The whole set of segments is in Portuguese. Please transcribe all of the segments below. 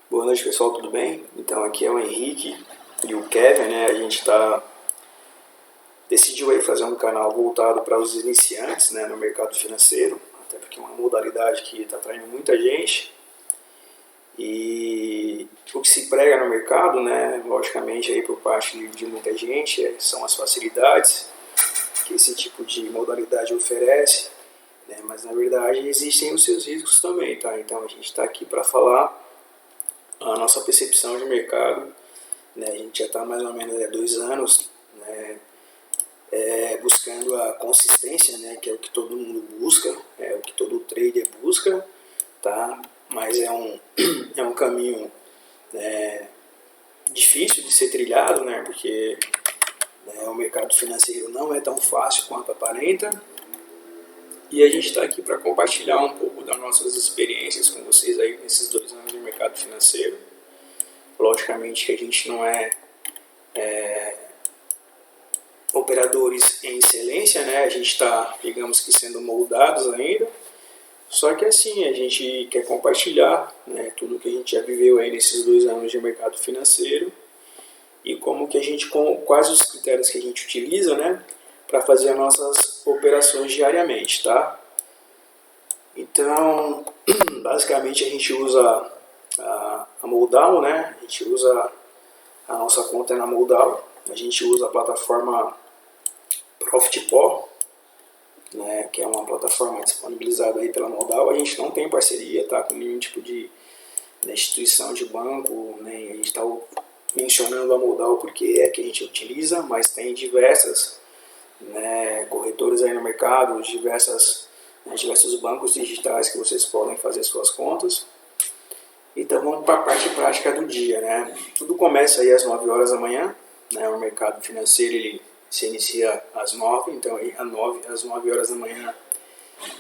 Boa noite, pessoal, tudo bem? Então aqui é o Henrique e o Kevin, né? A gente decidiu aí fazer um canal voltado para os iniciantes, né, no mercado financeiro, até porque é uma modalidade que está atraindo muita gente. E o que se prega no mercado, né, logicamente aí por parte de muita gente, são as facilidades que esse tipo de modalidade oferece, né? Mas na verdade existem os seus riscos também, tá? Então a gente está aqui para falar a nossa percepção de mercado, né? A gente já está mais ou menos há 2 anos, né, buscando a consistência, né, que é o que todo mundo busca, é o que todo trader busca, tá? Mas é um caminho difícil de ser trilhado, né, porque o mercado financeiro não é tão fácil quanto aparenta. E a gente está aqui para compartilhar um pouco das nossas experiências com vocês aí nesses 2 anos de mercado financeiro. Logicamente que a gente não é operadores em excelência, né? A gente está, digamos que, sendo moldados ainda. Só que assim, a gente quer compartilhar, né, tudo que a gente já viveu aí nesses 2 anos de mercado financeiro e como que a gente, quais os critérios que a gente utiliza, né, para fazer as nossas operações diariamente, tá? Então, basicamente a gente usa a Moldau, né? A gente usa a nossa conta na Moldau, a gente usa a plataforma ProfitPo, né, que é uma plataforma disponibilizada aí pela Moldau. A gente não tem parceria, tá, com nenhum tipo de instituição de banco, né? A gente está mencionando a Moldau porque é que a gente utiliza, mas tem diversas, né, corretores aí no mercado, diversos bancos digitais que vocês podem fazer suas contas. Então vamos para a parte prática do dia, né? Tudo começa aí às 9 horas da manhã, né? O mercado financeiro ele se inicia às 9, então aí às 9 horas da manhã,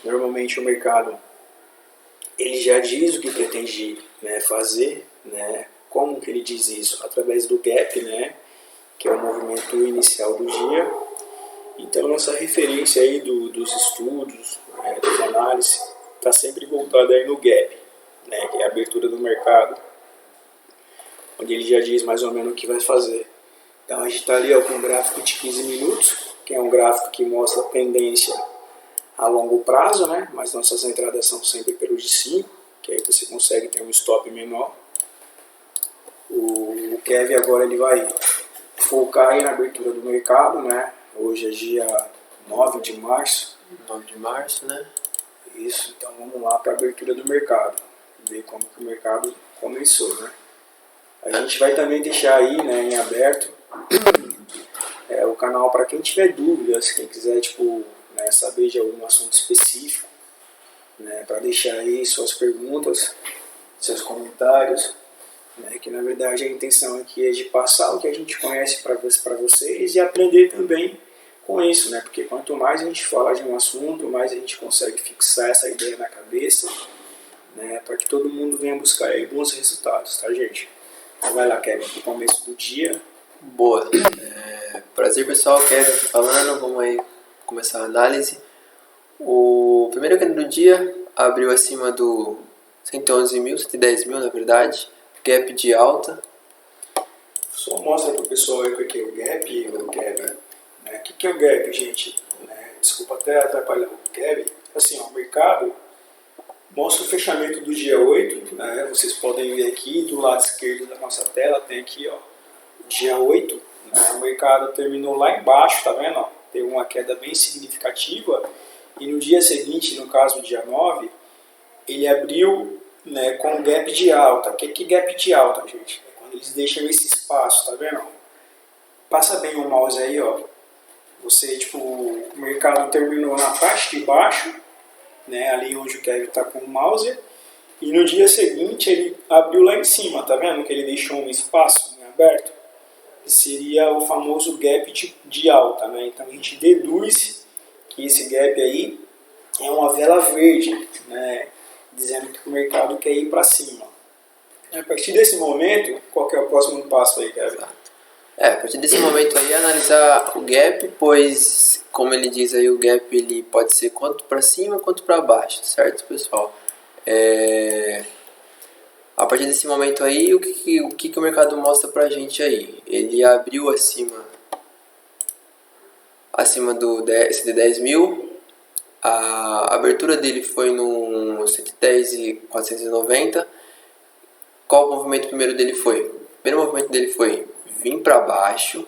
normalmente o mercado ele já diz o que pretende, né, fazer, né? Como que ele diz isso? Através do gap, né? Que é o movimento inicial do dia. Então nossa referência aí dos estudos, das análises, está sempre voltada aí no gap, né, que é a abertura do mercado, onde ele já diz mais ou menos o que vai fazer. Então a gente está ali com um gráfico de 15 minutos, que é um gráfico que mostra a tendência a longo prazo, né, mas nossas entradas são sempre pelo de 5, que aí você consegue ter um stop menor. O Kevin agora ele vai focar aí na abertura do mercado, né? Hoje é dia 9 de março. 9 de março, né? Isso, então vamos lá para a abertura do mercado, ver como que o mercado começou, né? A gente vai também deixar aí, né, em aberto o canal para quem tiver dúvidas, quem quiser né, saber de algum assunto específico, né, para deixar aí suas perguntas, seus comentários, né, que na verdade a intenção aqui é de passar o que a gente conhece para vocês e aprender também com isso, né? Porque quanto mais a gente fala de um assunto, mais a gente consegue fixar essa ideia na cabeça, né? Para que todo mundo venha buscar aí bons resultados, tá, gente? Então vai lá, Kevin, no começo do dia. Boa. Prazer, pessoal. Kevin aqui falando. Vamos aí começar a análise. O primeiro candle do dia abriu acima do 111 mil, 110 mil, na verdade. Gap de alta. Só mostra para o pessoal aí o que é o gap, o Kevin. O que é o gap, gente? Desculpa até atrapalhar o Kevin. Assim, o mercado mostra o fechamento do dia 8, né? Vocês podem ver aqui do lado esquerdo da nossa tela, tem aqui, ó, o dia 8, né? O mercado terminou lá embaixo, tá vendo? Ó? Teve uma queda bem significativa e no dia seguinte, no caso dia 9, ele abriu, né, com gap de alta. O que é gap de alta, gente? É quando eles deixam esse espaço, tá vendo? Passa bem o mouse aí, ó. Você, o mercado terminou na parte de baixo, né, ali onde o Kevin está com o mouse, e no dia seguinte ele abriu lá em cima, tá vendo que ele deixou um espaço, né, aberto? Que seria o famoso gap de alta, né? Então a gente deduz que esse gap aí é uma vela verde, né, dizendo que o mercado quer ir para cima. A partir desse momento, qual que é o próximo passo aí, Kevin? A partir desse momento aí, analisar o gap, pois, como ele diz aí, o gap ele pode ser quanto para cima quanto para baixo, certo, pessoal? A partir desse momento aí, o que o mercado mostra pra gente aí? Ele abriu acima do de 10 mil, a abertura dele foi no 110.490. Qual o movimento primeiro dele foi? O primeiro movimento dele foi vir para baixo,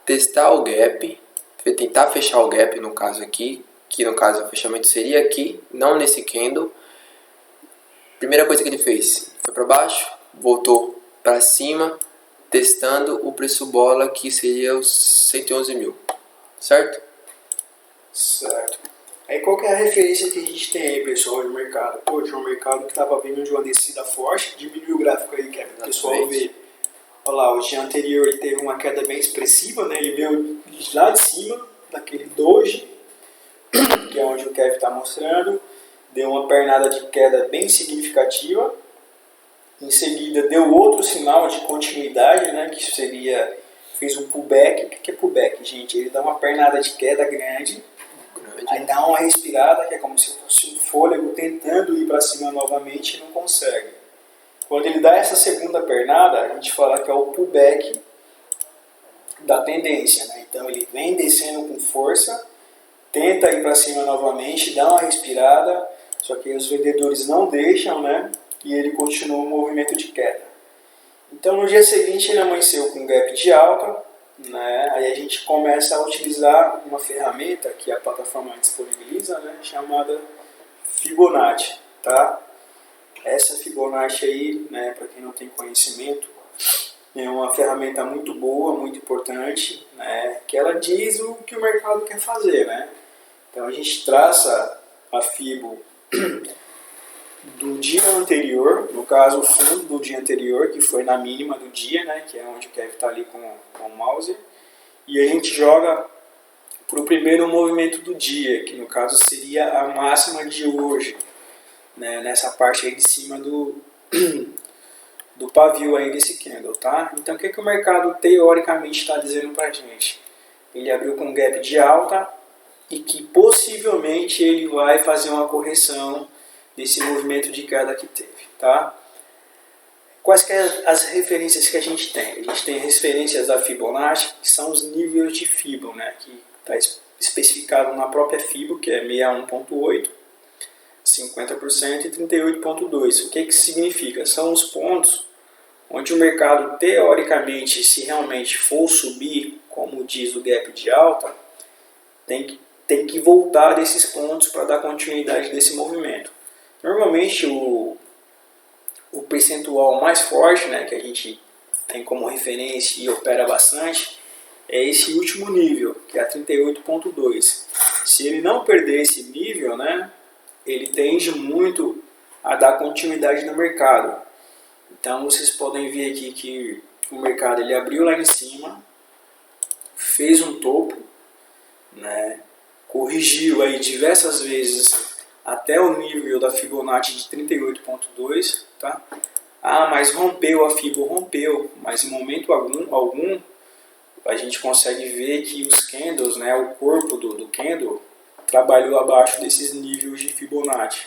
testar o gap, tentar fechar o gap no caso aqui, que no caso o fechamento seria aqui, não nesse candle. Primeira coisa que ele fez, foi para baixo, voltou para cima, testando o preço bola, que seria os 111 mil, certo? Certo. Aí qual que é a referência que a gente tem aí, pessoal, de mercado? Pô, tinha um mercado que estava vindo de uma descida forte, diminuiu o gráfico aí, que é para o pessoal ver. Olha lá, o dia anterior ele teve uma queda bem expressiva, né? Ele veio lá de cima, daquele doji, que é onde o Kevin está mostrando, deu uma pernada de queda bem significativa. Em seguida deu outro sinal de continuidade, né? Que seria, fez um pullback. O que é pullback, gente? Ele dá uma pernada de queda grande, aí dá uma respirada, que é como se fosse um fôlego tentando ir para cima novamente e não consegue. Quando ele dá essa segunda pernada, a gente fala que é o pullback da tendência, né? Então ele vem descendo com força, tenta ir para cima novamente, dá uma respirada, só que os vendedores não deixam, né? E ele continua o movimento de queda. Então no dia seguinte ele amanheceu com um gap de alta, né? Aí a gente começa a utilizar uma ferramenta que a plataforma disponibiliza, né? Chamada Fibonacci, tá? Essa Fibonacci aí, né, para quem não tem conhecimento, é uma ferramenta muito boa, muito importante, né, que ela diz o que o mercado quer fazer, né? Então a gente traça a Fibo do dia anterior, no caso o fundo do dia anterior, que foi na mínima do dia, né, que é onde o Kevin está ali com o mouse, e a gente joga para o primeiro movimento do dia, que no caso seria a máxima de hoje, né, nessa parte aí de cima do pavio aí desse candle, tá? Então o que o mercado teoricamente está dizendo pra gente? Ele abriu com um gap de alta e que possivelmente ele vai fazer uma correção desse movimento de queda que teve, tá? Quais que é as referências que a gente tem? A gente tem referências da Fibonacci, que são os níveis de Fibo, né, que está especificado na própria Fibo, que é 61.8, 50% e 38,2%. O que significa? São os pontos onde o mercado, teoricamente, se realmente for subir, como diz o gap de alta, tem que voltar desses pontos para dar continuidade desse movimento. Normalmente, o percentual mais forte, né, que a gente tem como referência e opera bastante, é esse último nível, que é a 38,2%. Se ele não perder esse nível, né, ele tende muito a dar continuidade no mercado. Então vocês podem ver aqui que o mercado ele abriu lá em cima, fez um topo, né, corrigiu aí diversas vezes até o nível da Fibonacci de 38,2, tá? Ah, mas rompeu a Fibo, rompeu, mas em momento algum a gente consegue ver que os candles, né, o corpo do candle trabalhou abaixo desses níveis de Fibonacci.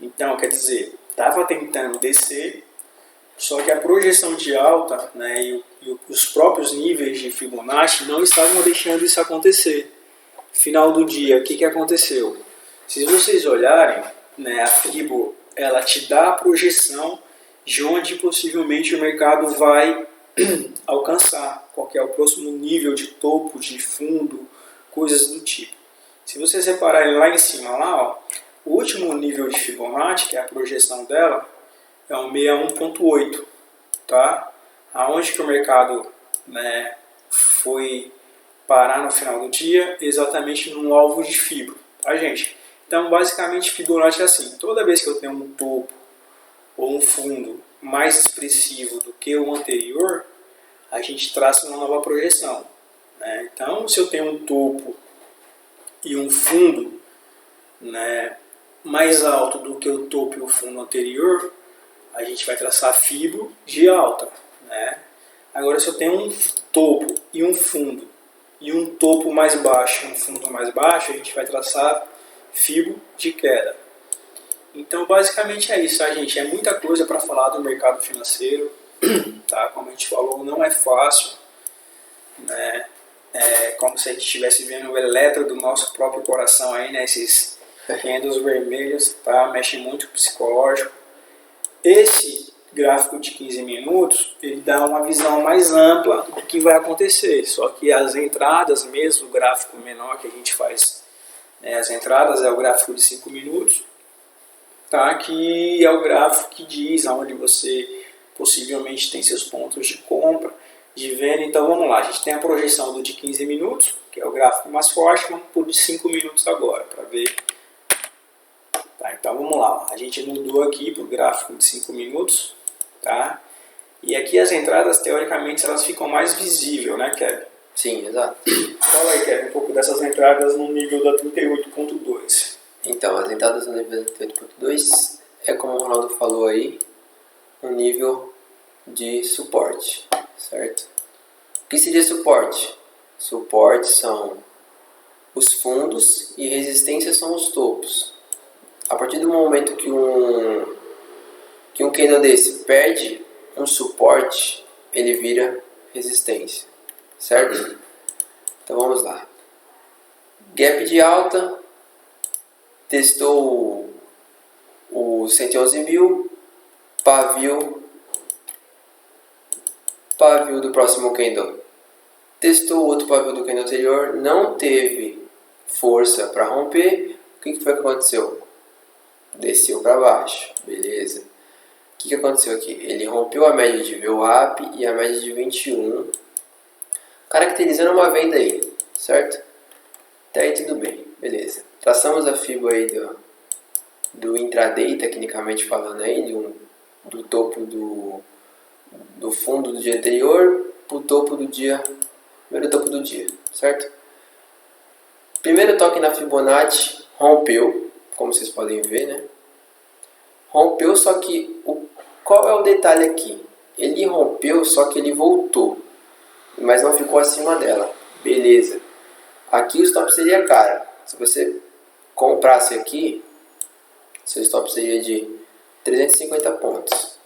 Então, quer dizer, estava tentando descer, só que a projeção de alta, né, e os próprios níveis de Fibonacci não estavam deixando isso acontecer. Final do dia, o que aconteceu? Se vocês olharem, né, a Fibo ela te dá a projeção de onde possivelmente o mercado vai alcançar, qual que é o próximo nível de topo, de fundo, coisas do tipo. Se vocês repararem lá em cima, lá, ó, o último nível de Fibonacci, que é a projeção dela, é um 61,8, tá? Aonde que o mercado, né, foi parar no final do dia? Exatamente no alvo de Fibo, tá, gente? Então, basicamente, Fibonacci é assim: toda vez que eu tenho um topo ou um fundo mais expressivo do que o anterior, a gente traça uma nova projeção, né? Então, se eu tenho um topo e um fundo, né, mais alto do que o topo e o fundo anterior, a gente vai traçar Fibo de alta, né? Agora, se eu tenho um topo e um fundo e um topo mais baixo e um fundo mais baixo, a gente vai traçar Fibo de queda. Então, Então basicamente é isso, tá, gente? É muita coisa para falar do mercado financeiro, tá? Como a gente falou, não é fácil, né? É como se a gente estivesse vendo o eletro do nosso próprio coração aí, né? Esses candles vermelhos, tá? Mexe muito com o psicológico. Esse gráfico de 15 minutos, ele dá uma visão mais ampla do que vai acontecer, só que as entradas mesmo, o gráfico menor que a gente faz, né, as entradas é o gráfico de 5 minutos, tá? Que é o gráfico que diz aonde você possivelmente tem seus pontos de compra, de venda. Então vamos lá, a gente tem a projeção do de 15 minutos, que é o gráfico mais forte, vamos por de 5 minutos agora, para ver. Tá, então vamos lá, a gente mudou aqui para o gráfico de 5 minutos, tá? E aqui as entradas, teoricamente, elas ficam mais visíveis, né, Kevin? Sim, exato. Fala aí, Kevin, um pouco dessas entradas no nível da 38.2. Então, as entradas no nível 38.2 é como o Ronaldo falou aí, um nível de suporte, certo? O que seria suporte? Suporte são os fundos e resistência são os topos. A partir do momento que um candle desse perde um suporte, ele vira resistência, certo? Então vamos lá. Gap de alta, testou o 111.000, pavio do próximo candle. Testou outro pavio do candle anterior, não teve força para romper. O que foi que aconteceu? Desceu para baixo, beleza. O que aconteceu aqui? Ele rompeu a média de VWAP e a média de 21, caracterizando uma venda aí, certo? Até aí tudo bem, beleza. Traçamos a FIBO aí do intraday, tecnicamente falando aí, do topo do fundo do dia anterior para o topo do dia, primeiro topo do dia, certo? Primeiro toque na Fibonacci, rompeu, como vocês podem ver, né? Rompeu, só que qual é o detalhe aqui? Ele rompeu, só que ele voltou, mas não ficou acima dela. Beleza. Aqui o stop seria caro. Se você comprasse aqui, seu stop seria de 350 pontos.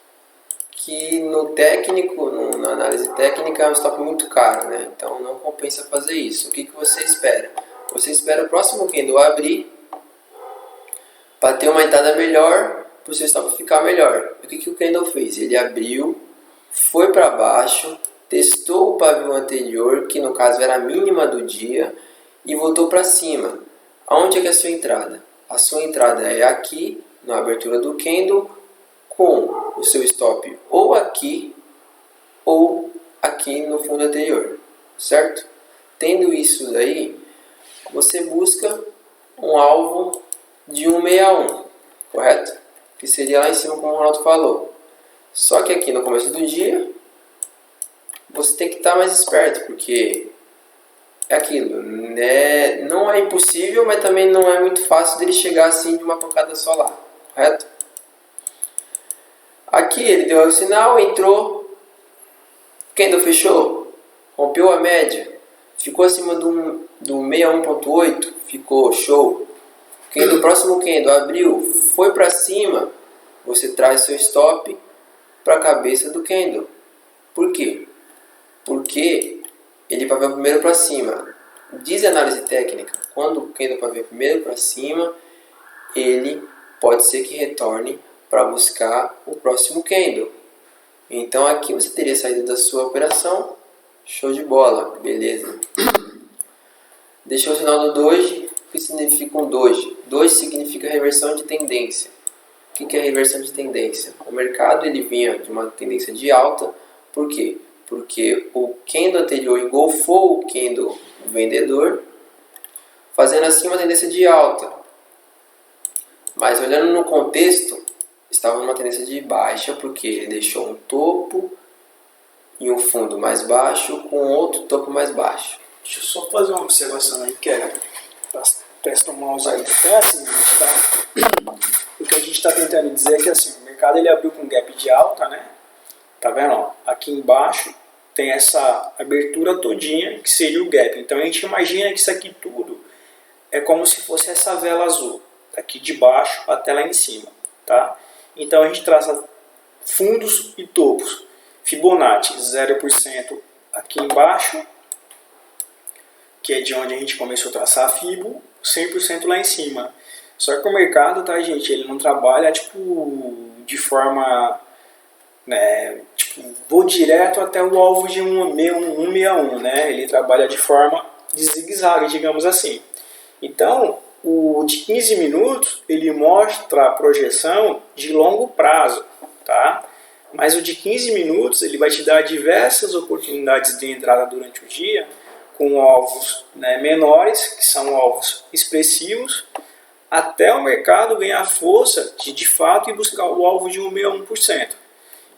Que no técnico, na análise técnica, é um stop muito caro, né? Então não compensa fazer isso. O que você espera? Você espera o próximo candle abrir para ter uma entrada melhor, para o seu stop ficar melhor. O que o candle fez? Ele abriu, foi para baixo, testou o pavio anterior, que no caso era a mínima do dia, e voltou para cima. Aonde é que é a sua entrada? A sua entrada é aqui, na abertura do candle, com o seu stop ou aqui no fundo anterior, certo? Tendo isso daí, você busca um alvo de 161, correto? Que seria lá em cima, como o Ronaldo falou. Só que aqui no começo do dia, você tem que estar mais esperto, porque é aquilo, né? Não é impossível, mas também não é muito fácil dele chegar assim de uma pancada só lá, correto? Aqui ele deu o sinal, entrou, candle fechou, rompeu a média, ficou acima do 61.8, ficou show. Candle, próximo candle abriu, foi para cima, você traz seu stop para a cabeça do candle. Por quê? Porque ele vai ver primeiro para cima. Diz a análise técnica, quando o candle vai ver primeiro para cima, ele pode ser que retorne para buscar o próximo candle. Então aqui você teria saído da sua operação, show de bola, beleza. Deixou o sinal do doji. O que significa um doji? Doji significa reversão de tendência. O que é reversão de tendência? O mercado ele vinha de uma tendência de alta, por quê? Porque o candle anterior engolfou o candle vendedor, fazendo assim uma tendência de alta. Mas olhando no contexto, estava numa tendência de baixa, porque ele deixou um topo e um fundo mais baixo com outro topo mais baixo. Deixa eu só fazer uma observação aí, Kevin. Presta o mouse aí. É assim, gente, tá? O que a gente está tentando dizer é que assim, o mercado ele abriu com gap de alta, né? Tá vendo? Ó, aqui embaixo tem essa abertura todinha que seria o gap. Então a gente imagina que isso aqui tudo é como se fosse essa vela azul, daqui de baixo até lá em cima. tá? Então a gente traça fundos e topos. Fibonacci 0% aqui embaixo, que é de onde a gente começou a traçar a Fibo, 100% lá em cima. Só que o mercado, tá, gente, ele não trabalha tipo de forma, né, tipo, vou direto até o alvo de 161, né? Ele trabalha de forma de zigue-zague, digamos assim. Então, o de 15 minutos, ele mostra a projeção de longo prazo, tá? Mas o de 15 minutos, ele vai te dar diversas oportunidades de entrada durante o dia, com alvos, né, menores, que são alvos expressivos, até o mercado ganhar força de fato e buscar o alvo de 161%.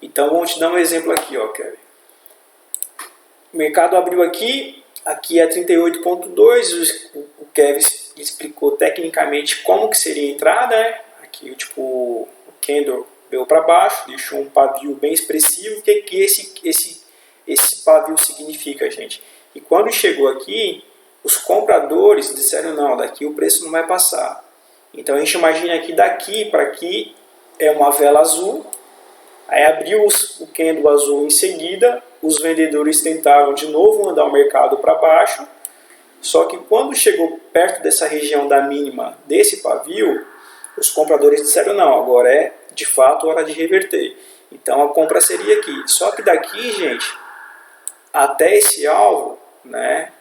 Então, vamos te dar um exemplo aqui, ó, Kevin. O mercado abriu aqui é 38.2, o Kevin explicou tecnicamente como que seria a entrada, né? Aqui, tipo, o candle veio para baixo, deixou um pavio bem expressivo. O que esse pavio significa, gente? E quando chegou aqui, os compradores disseram, não, daqui o preço não vai passar. Então a gente imagina que daqui para aqui é uma vela azul, aí abriu o candle azul em seguida, os vendedores tentaram de novo mandar o mercado para baixo, só que quando chegou perto dessa região da mínima desse pavio, os compradores disseram, não, agora é de fato hora de reverter. Então a compra seria aqui. Só que daqui, gente, até esse alvo, né,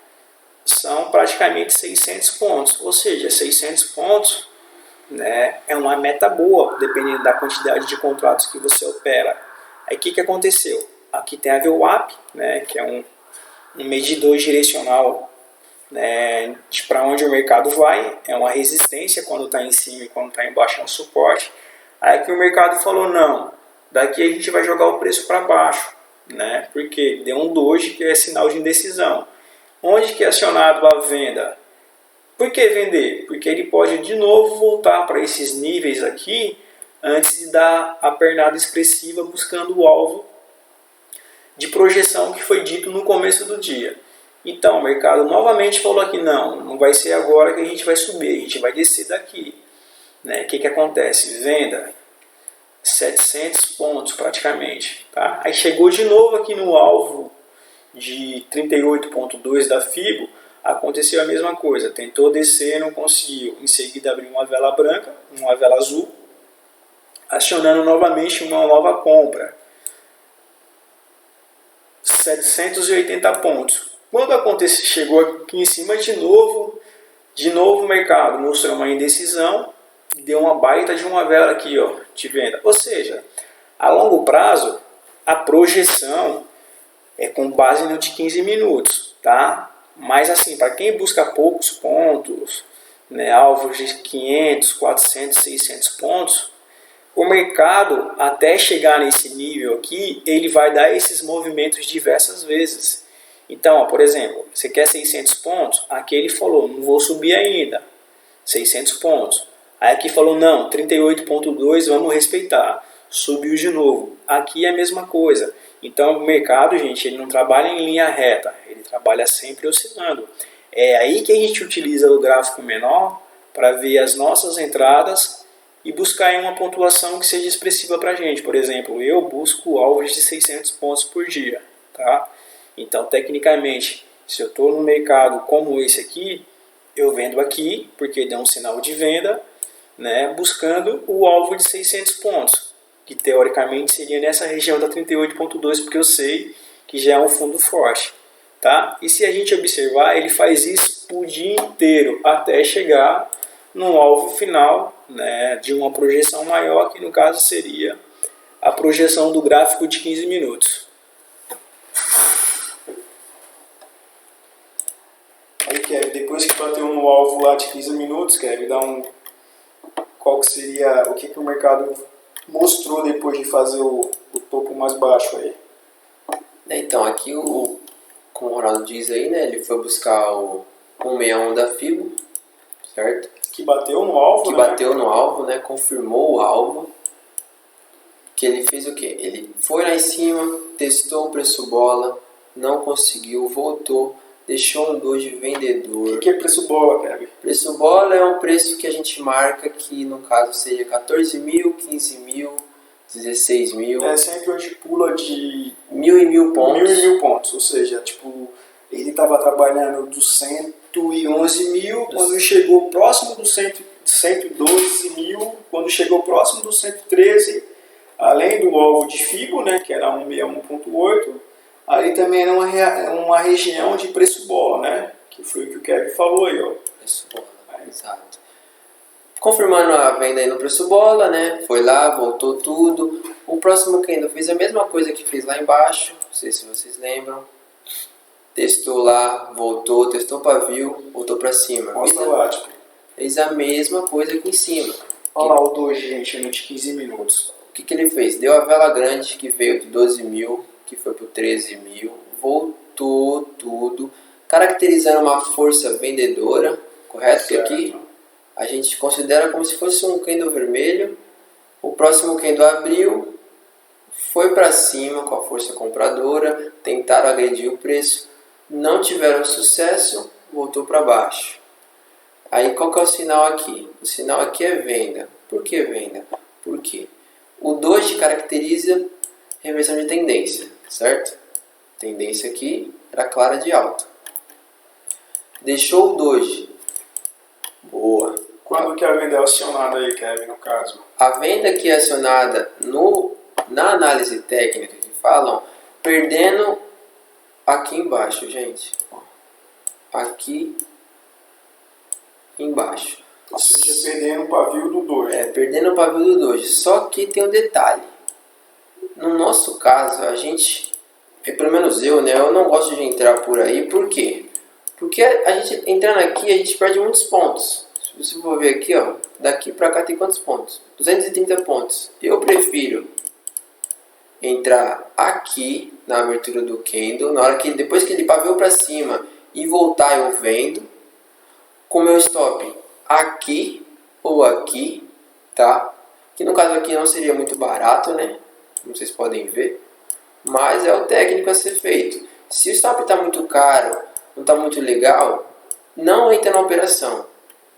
são praticamente 600 pontos. Ou seja, 600 pontos, né, é uma meta boa, dependendo da quantidade de contratos que você opera. Aí o que aconteceu? Aqui tem a VWAP, né, que é um medidor direcional, né, de para onde o mercado vai. É uma resistência quando está em cima e quando está embaixo é um suporte. Aí que o mercado falou, não, daqui a gente vai jogar o preço para baixo, né, porque deu um doji, que é sinal de indecisão. Onde que é acionado a venda? Por que vender? Porque ele pode de novo voltar para esses níveis aqui antes de dar a pernada expressiva buscando o alvo de projeção que foi dito no começo do dia. Então o mercado novamente falou aqui, não vai ser agora que a gente vai subir, a gente vai descer daqui. Né? O que acontece? Venda 700 pontos praticamente. Tá? Aí chegou de novo aqui no alvo de 38.2 da Fibo, aconteceu a mesma coisa, tentou descer, não conseguiu, em seguida abriu uma vela branca, uma vela azul, acionando novamente uma nova compra, 780 pontos. Quando aconteceu, chegou aqui em cima de novo o mercado mostrou uma indecisão, deu uma baita de uma vela aqui, ó, de venda. Ou seja, a longo prazo, a projeção é com base no de 15 minutos, tá? Mas assim, para quem busca poucos pontos, né, alvos de 500, 400, 600 pontos, o mercado, até chegar nesse nível aqui, ele vai dar esses movimentos diversas vezes. Então, ó, por exemplo, você quer 600 pontos? Aqui ele falou, não vou subir ainda, 600 pontos. Aí aqui falou, não, 38.2, vamos respeitar. Subiu de novo. Aqui é a mesma coisa. Então o mercado, gente, ele não trabalha em linha reta, ele trabalha sempre oscilando. É aí que a gente utiliza o gráfico menor para ver as nossas entradas e buscar uma pontuação que seja expressiva para a gente. Por exemplo, eu busco alvos de 600 pontos por dia. Tá? Então, tecnicamente, se eu estou no mercado como esse aqui, eu vendo aqui, porque deu um sinal de venda, né, buscando o alvo de 600 pontos. Que teoricamente seria nessa região da 38.2, porque eu sei que já é um fundo forte. Tá? E se a gente observar, ele faz isso o dia inteiro, até chegar no alvo final, né, de uma projeção maior, que no caso seria a projeção do gráfico de 15 minutos. Aí, Kevin, depois que bateu no alvo lá de 15 minutos, Kevin, qual que seria, o que o mercado mostrou depois de fazer o topo mais baixo aí? Então, aqui, como o Ronaldo diz aí, né, ele foi buscar o 161 da Fibo, certo? Que bateu no alvo, que bateu no alvo, né, confirmou o alvo. Que ele fez o quê? Ele foi lá em cima, testou o preço bola, não conseguiu, voltou, deixou um doji vendedor. O que é preço bola, Kevin? Preço bola é um preço que a gente marca que no caso seria 14 mil, 15 mil, 16 mil. É sempre onde pula de 1.000 e 1.000 pontos. 1.000 e 1.000 pontos, ou seja, tipo, ele estava trabalhando dos 111 mil, quando chegou próximo dos 112 mil, quando chegou próximo dos 113, além do alvo de FIBO, né, que era 161.8, ali também era uma região de preço bola, né, que foi o que o Kevin falou aí, ó. Preço bola, exato. Confirmando a venda aí no preço bola, né? Foi lá, voltou tudo. O próximo candle fez a mesma coisa que fez lá embaixo. Não sei se vocês lembram. Testou lá, voltou, testou pavio, voltou pra cima. Mostra lá, tipo. Fez a mesma coisa aqui em cima. Olha lá o doji, gente, no de 15 minutos. O que ele fez? Deu a vela grande que veio de 12 mil, que foi pro 13 mil. Voltou tudo, caracterizando uma força vendedora, correto? Que aqui a gente considera como se fosse um candle vermelho. O próximo candle abriu, foi para cima com a força compradora, tentaram agredir o preço, não tiveram sucesso, voltou para baixo. Aí qual que é o sinal aqui? O sinal aqui é venda. Por que venda? Porque o doji caracteriza reversão de tendência, certo? Tendência aqui era clara de alta. Deixou o doji. Boa. Quando que a venda é acionada aí, Kevin, no caso? A venda que é acionada na análise técnica que falam, perdendo aqui embaixo, gente. Aqui embaixo. Ou seja, perdendo o pavio do doji. Perdendo o pavio do doji. Só que tem um detalhe. No nosso caso, a gente, pelo menos eu, né? Eu não gosto de entrar por aí. Por quê? Porque a gente entrando aqui, a gente perde muitos pontos. Se você for ver aqui, ó, daqui pra cá tem quantos pontos? 230 pontos. Eu prefiro entrar aqui na abertura do candle, na hora que depois que ele paviou para cima e voltar eu vendo, com meu stop aqui ou aqui, tá? Que no caso aqui não seria muito barato, né? Como vocês podem ver, mas é o técnico a ser feito. Se o stop está muito caro, não está muito legal, não entra na operação,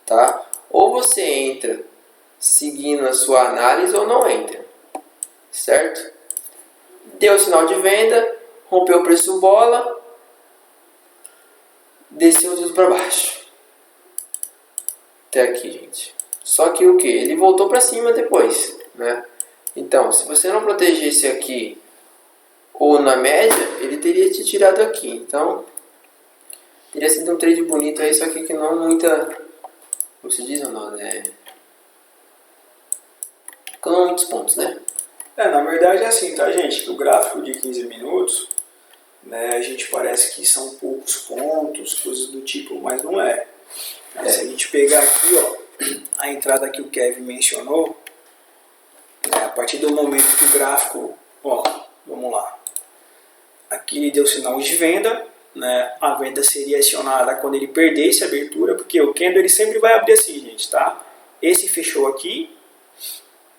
tá? Ou você entra seguindo a sua análise ou não entra, certo? Deu o sinal de venda, rompeu o preço bola, desceu tudo para baixo. Até aqui, gente. Só que o que? Ele voltou para cima depois, né? Então, se você não protegesse aqui ou na média, ele teria te tirado aqui. Então, teria sido um trade bonito aí, só que não muita... Como se diz ou não, né? Não muitos pontos, né? Na verdade é assim, tá, gente? O gráfico de 15 minutos, né, a gente parece que são poucos pontos, coisas do tipo, mas não é. Se a gente pegar aqui, ó, a entrada que o Kevin mencionou, né, a partir do momento que o gráfico, ó, vamos lá, aqui deu sinal de venda, né, a venda seria acionada quando ele perdesse a abertura, porque o candle ele sempre vai abrir assim, gente, tá? Esse fechou aqui,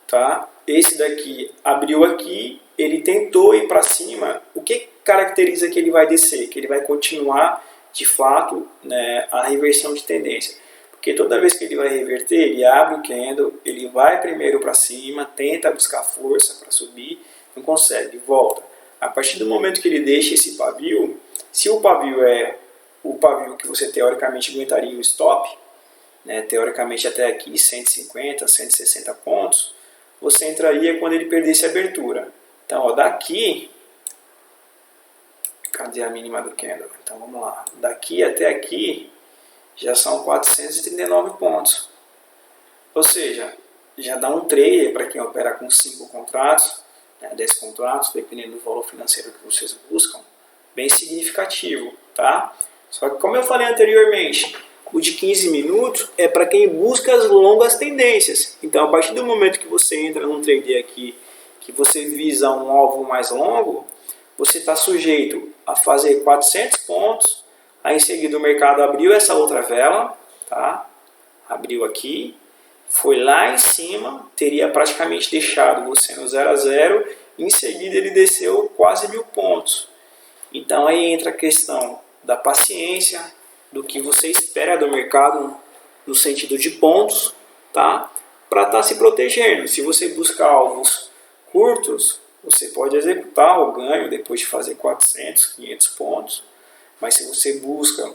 tá? Esse daqui abriu aqui, ele tentou ir para cima. O que caracteriza que ele vai descer? Que ele vai continuar, de fato, né, a reversão de tendência. Porque toda vez que ele vai reverter, ele abre o candle, ele vai primeiro para cima, tenta buscar força para subir, não consegue, volta. A partir do momento que ele deixa esse pavio, se o pavio é o pavio que você teoricamente aguentaria o stop, né, teoricamente até aqui 150, 160 pontos, você entraria quando ele perdesse a abertura. Então, ó, daqui, cadê a mínima do candle? Então, vamos lá. Daqui até aqui, já são 439 pontos. Ou seja, já dá um trade para quem opera com 5 contratos, né, 10 contratos, dependendo do valor financeiro que vocês buscam, bem significativo, tá? Só que, como eu falei anteriormente, o de 15 minutos é para quem busca as longas tendências. Então, a partir do momento que você entra num trade aqui, que você visa um alvo mais longo, você está sujeito a fazer 400 pontos, aí em seguida o mercado abriu essa outra vela, tá? Abriu aqui, foi lá em cima, teria praticamente deixado você no 0 a 0, em seguida ele desceu quase 1000 pontos. Então aí entra a questão da paciência, do que você espera do mercado no sentido de pontos, tá? Para estar se protegendo. Se você buscar alvos curtos, você pode executar o ganho depois de fazer 400, 500 pontos, mas se você busca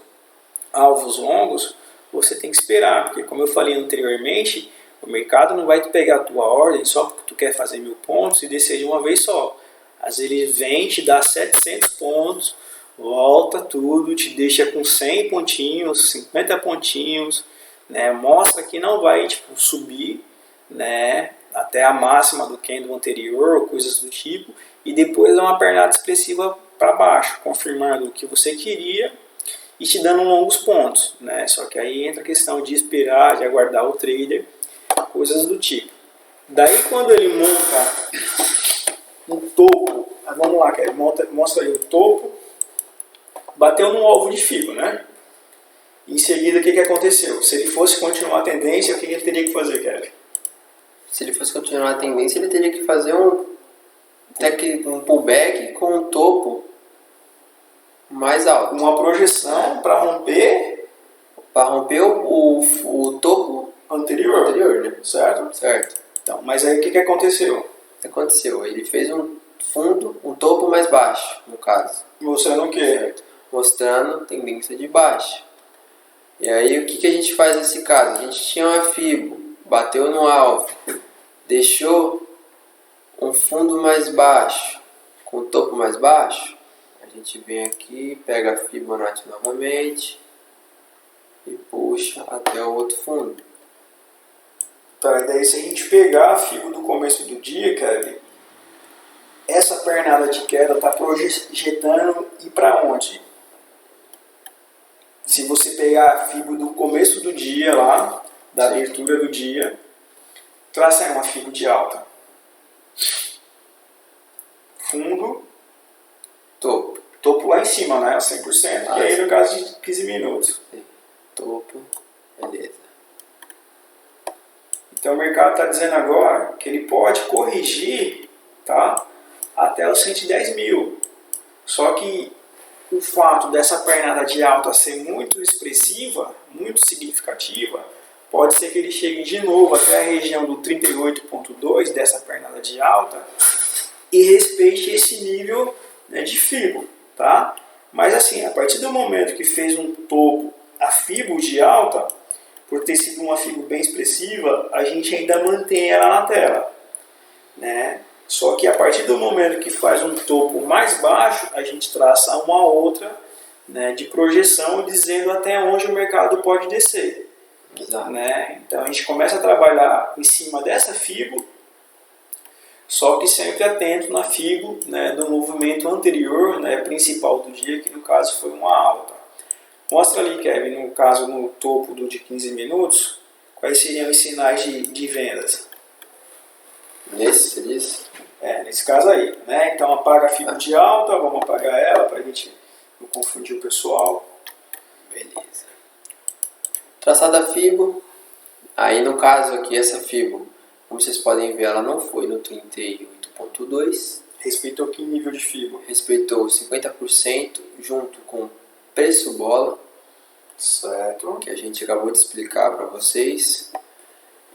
alvos longos, você tem que esperar, porque como eu falei anteriormente, o mercado não vai te pegar a tua ordem só porque tu quer fazer 1000 pontos e descer de uma vez só. Às vezes ele vem, te dá 700 pontos, volta tudo, te deixa com 100 pontinhos, 50 pontinhos, né? Mostra que não vai tipo, subir, né? Até a máxima do candle anterior, ou coisas do tipo, e depois dá uma pernada expressiva para baixo, confirmando o que você queria e te dando longos pontos, né? Só que aí entra a questão de esperar, de aguardar o trader, coisas do tipo. Daí quando ele monta um topo, vamos lá, Kevin, mostra aí o topo, bateu no alvo de FIBA, né? Em seguida, o que aconteceu? Se ele fosse continuar a tendência, o que ele teria que fazer, Kevin? Se ele fosse continuar a tendência, ele teria que fazer um pullback com um topo mais alto. Uma projeção para romper o topo anterior, né? Certo? Certo. Então, mas aí o que aconteceu? O que aconteceu? Ele fez um topo mais baixo, no caso. Mostrando o quê? Certo. Mostrando tendência de baixa. E aí o que a gente faz nesse caso? A gente tinha uma FIBO, bateu no alvo, deixou um fundo mais baixo, com o topo mais baixo. A gente vem aqui, pega a Fibonacci novamente e puxa até o outro fundo. Tá, e daí se a gente pegar a FIBO do começo do dia, Kevin, essa pernada de queda está projetando ir para onde? Se você pegar a FIBO do começo do dia lá, da abertura do dia, traça aí uma FIBO de alta. Fundo, topo lá em cima, né? 100%, e aí no caso de 15 minutos. Topo, beleza. Então o mercado está dizendo agora que ele pode corrigir, tá? Até os 110 mil. Só que o fato dessa pernada de alta ser muito expressiva, muito significativa, pode ser que ele chegue de novo até a região do 38,2 dessa pernada de alta e respeite esse nível, né, de FIBO, tá? Mas assim, a partir do momento que fez um topo a FIBO de alta, por ter sido uma FIBO bem expressiva, a gente ainda mantém ela na tela, né? Só que a partir do momento que faz um topo mais baixo, a gente traça uma outra, né, de projeção dizendo até onde o mercado pode descer. Exato. Né? Então a gente começa a trabalhar em cima dessa FIBO, só que sempre atento na FIBO, né, do movimento anterior, né, principal do dia, que no caso foi uma alta. Mostra ali, Kevin, no caso no topo do de 15 minutos, quais seriam os sinais de vendas. Nesse Nesse caso aí, né? Então apaga a FIBO de alta, vamos apagar ela para a gente não confundir o pessoal. Beleza. Traçada a FIBO, aí no caso aqui essa FIBO, como vocês podem ver, ela não foi no 38,2. Respeitou que nível de FIBO? Respeitou 50% junto com preço bola, certo, que a gente acabou de explicar para vocês.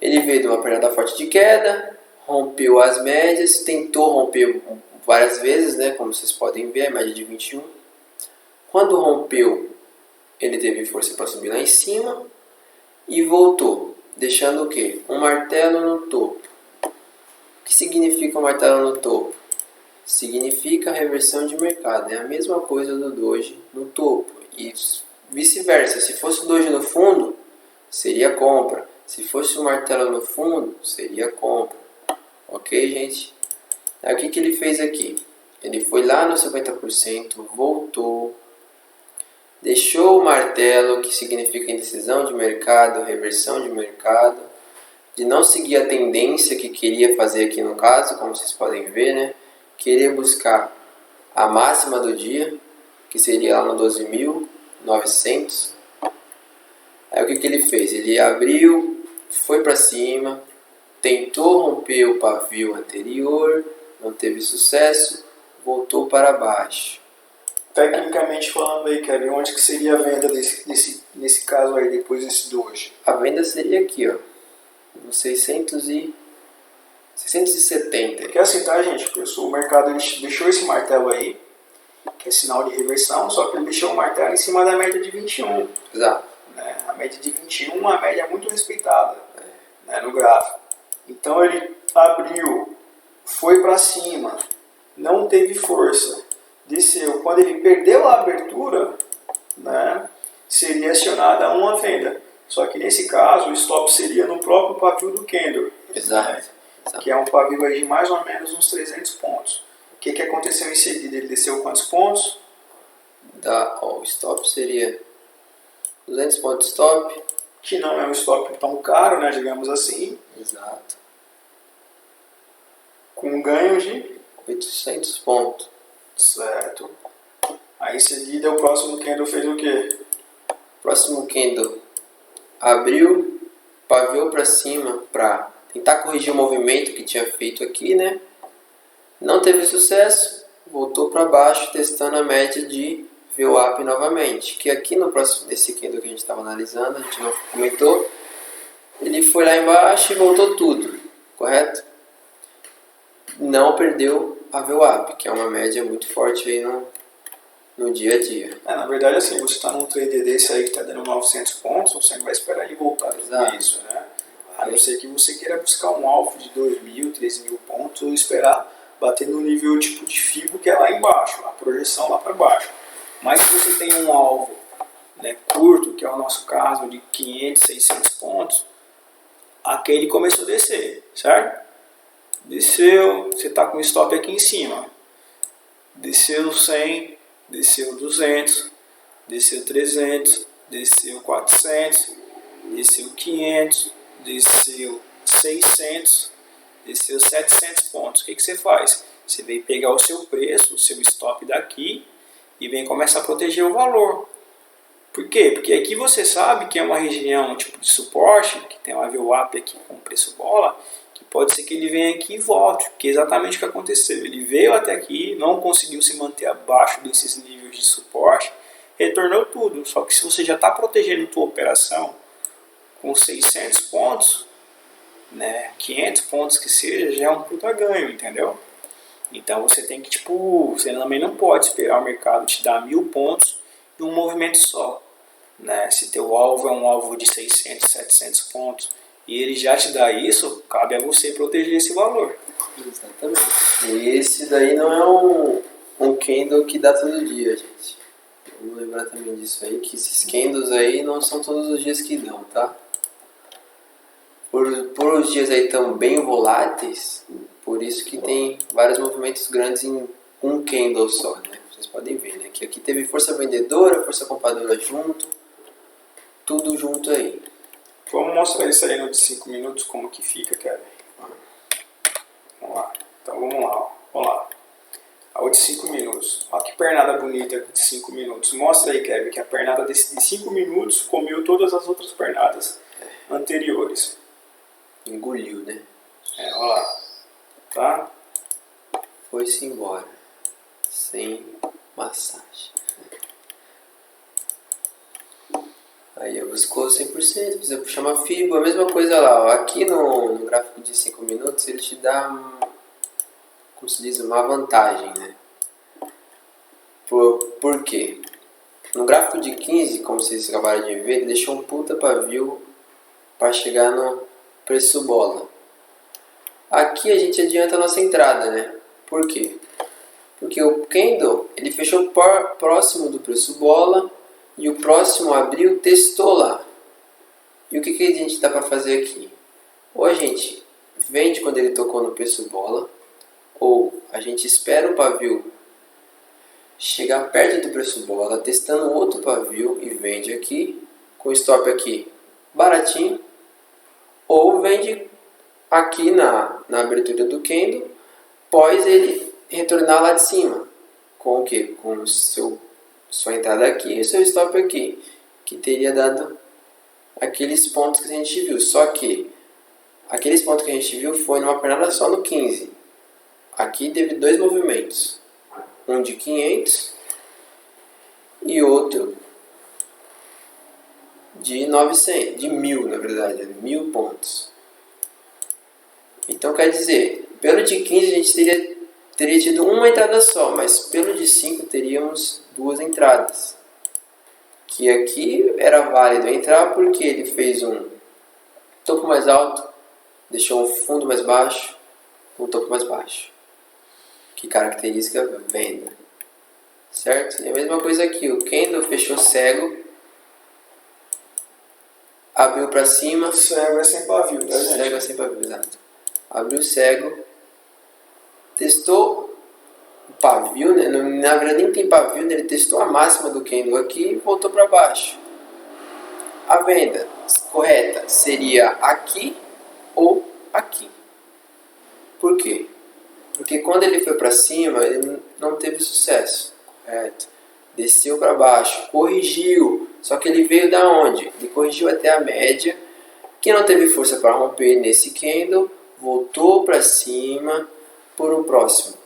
Ele veio de uma pernada forte de queda, rompeu as médias, tentou romper várias vezes, né, como vocês podem ver, a média de 21. Quando rompeu, ele teve força para subir lá em cima e voltou, deixando o quê? Um martelo no topo. O que significa um martelo no topo? Significa reversão de mercado, é a mesma coisa do doji no topo e vice-versa. Se fosse o doji no fundo, seria compra. Se fosse o martelo no fundo, seria compra. Ok, gente? Aí o que ele fez aqui? Ele foi lá no 50%, voltou, deixou o martelo, que significa indecisão de mercado, reversão de mercado, de não seguir a tendência que queria fazer aqui no caso, como vocês podem ver, né? Querer buscar a máxima do dia, que seria lá no 12.900. Aí o que ele fez? Ele abriu, foi para cima, tentou romper o pavio anterior, não teve sucesso, voltou para baixo. Tecnicamente falando aí, Kevin, onde que seria a venda nesse caso aí, depois desse doji? A venda seria aqui, ó, no 670. Porque assim, tá, gente? O mercado ele deixou esse martelo aí, que é sinal de reversão, só que ele deixou o martelo em cima da média de 21. Exato. Né? A média de 21 é uma média muito respeitada, né, no gráfico. Então ele abriu, foi para cima, não teve força, desceu. Quando ele perdeu a abertura, né, seria acionada uma venda. Só que nesse caso o stop seria no próprio pavio do candle. Exato. Né, que é um pavio aí de mais ou menos uns 300 pontos. O que aconteceu em seguida? Ele desceu quantos pontos? O stop seria 200 pontos stop. Que não é um stop tão caro, né, digamos assim. Exato. Com um ganho de 800 pontos. Certo. Aí em seguida o próximo candle fez o quê? Próximo candle abriu, paviou para cima para tentar corrigir o movimento que tinha feito aqui, né? Não teve sucesso, voltou para baixo testando a média de VWAP novamente. Que aqui no próximo desse candle que a gente estava analisando, a gente não comentou, ele foi lá embaixo e voltou tudo, correto? Não perdeu a VWAP, que é uma média muito forte aí no dia a dia. Na verdade, assim, você está num trader desse aí que está dando 900 pontos, você não vai esperar ele voltar a isso, né? A não ser que você queira buscar um alvo de 2.000, 3.000 pontos ou esperar bater no nível tipo de FIBO que é lá embaixo, a projeção lá para baixo. Mas se você tem um alvo, né, curto, que é o nosso caso, de 500, 600 pontos, aquele começou a descer, certo? Desceu, você está com o stop aqui em cima. Desceu 100, desceu 200, desceu 300, desceu 400, desceu 500, desceu 600, desceu 700 pontos. O que você faz? Você vem pegar o seu preço, o seu stop daqui e vem começar a proteger o valor. Por quê? Porque aqui você sabe que é uma região tipo de suporte, que tem uma VWAP aqui com preço bola, que pode ser que ele venha aqui e volte, que é exatamente o que aconteceu. Ele veio até aqui, não conseguiu se manter abaixo desses níveis de suporte, retornou tudo. Só que se você já está protegendo a sua operação com 600 pontos, né, 500 pontos que seja, já é um puta ganho, entendeu? Então você tem que, você também não pode esperar o mercado te dar 1.000 pontos em um movimento só, né? Se teu alvo é um alvo de 600, 700 pontos e ele já te dá isso, cabe a você proteger esse valor. Exatamente. E esse daí não é um candle que dá todo dia, gente. Vamos lembrar também disso aí, que esses candles aí não são todos os dias que dão, tá? Por os dias aí tão bem voláteis, por isso que tem vários movimentos grandes em um candle só, né? Vocês podem ver, né? Que aqui teve força vendedora, força compradora junto, tudo junto aí. Vamos mostrar isso aí no de 5 minutos, como que fica, Kevin? Vamos lá. Então vamos lá, ó. Vamos lá. A de 5 minutos. Olha que pernada bonita de 5 minutos. Mostra aí, Kevin, que a pernada de 5 minutos comeu todas as outras pernadas anteriores. Engoliu, né? Olha lá. Tá? Foi-se embora. Sem massagem. Aí buscou 100%, você puxar uma FIBO, a mesma coisa lá. Ó. Aqui no gráfico de 5 minutos ele te dá, como se diz, uma vantagem, né? Por quê? No gráfico de 15, como vocês acabaram de ver, ele deixou um puta pavio para chegar no preço bola. Aqui a gente adianta a nossa entrada, né? Por quê? Porque o candle ele fechou próximo do preço bola e o próximo abriu testou lá. E o que a gente dá para fazer aqui? Ou a gente vende quando ele tocou no preço bola, ou a gente espera o pavio chegar perto do preço bola, testando outro pavio e vende aqui, com stop aqui baratinho, ou vende aqui na abertura do candle, após ele retornar lá de cima. Com o que? Com sua entrada aqui e seu stop aqui, que teria dado aqueles pontos que a gente viu. Só que aqueles pontos que a gente viu foi numa pernada só no 15. Aqui teve dois movimentos, um de 500 e outro de 900, de 1000 na verdade, 1000 pontos. Então quer dizer, pelo de 15 a gente teria tido uma entrada só, mas pelo de 5 teríamos duas entradas. Que aqui era válido entrar porque ele fez um topo mais alto, deixou um fundo mais baixo, um topo mais baixo. Que característica venda. Certo? E a mesma coisa aqui, o candle fechou cego, abriu para cima. Cego é sem pavio, né, gente? Cego é sem pavio, exato. Abriu cego, testou o pavio, né? Na verdade nem tem pavio, né? Ele testou a máxima do candle aqui e voltou para baixo. A venda correta seria aqui ou aqui. Por quê? Porque quando ele foi para cima, ele não teve sucesso, correto? Desceu para baixo, corrigiu, só que ele veio da onde? Ele corrigiu até a média, que não teve força para romper nesse candle, voltou para cima por o próximo.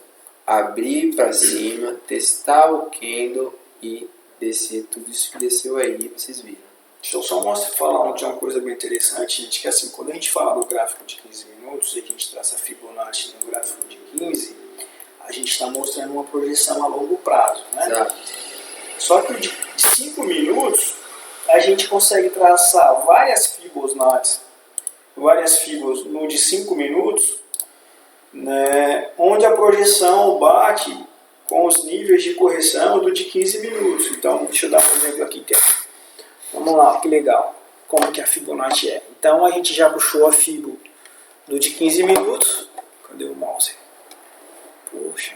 Abrir para cima, testar o candle e descer tudo isso que desceu aí, vocês viram. Deixa eu só falar de uma coisa bem interessante, gente, que assim, quando a gente fala do gráfico de 15 minutos e que a gente traça a Fibonacci no gráfico de 15, a gente está mostrando uma projeção a longo prazo, né? Exato. Só que o de 5 minutos, a gente consegue traçar várias Fibonacci, várias Fibos no de 5 minutos, né, onde a projeção bate com os níveis de correção do de 15 minutos. Então, deixa eu dar um exemplo aqui. Vamos lá, que legal. Como que a Fibonacci é. Então, a gente já puxou a Fibo do de 15 minutos. Cadê o mouse? Poxa.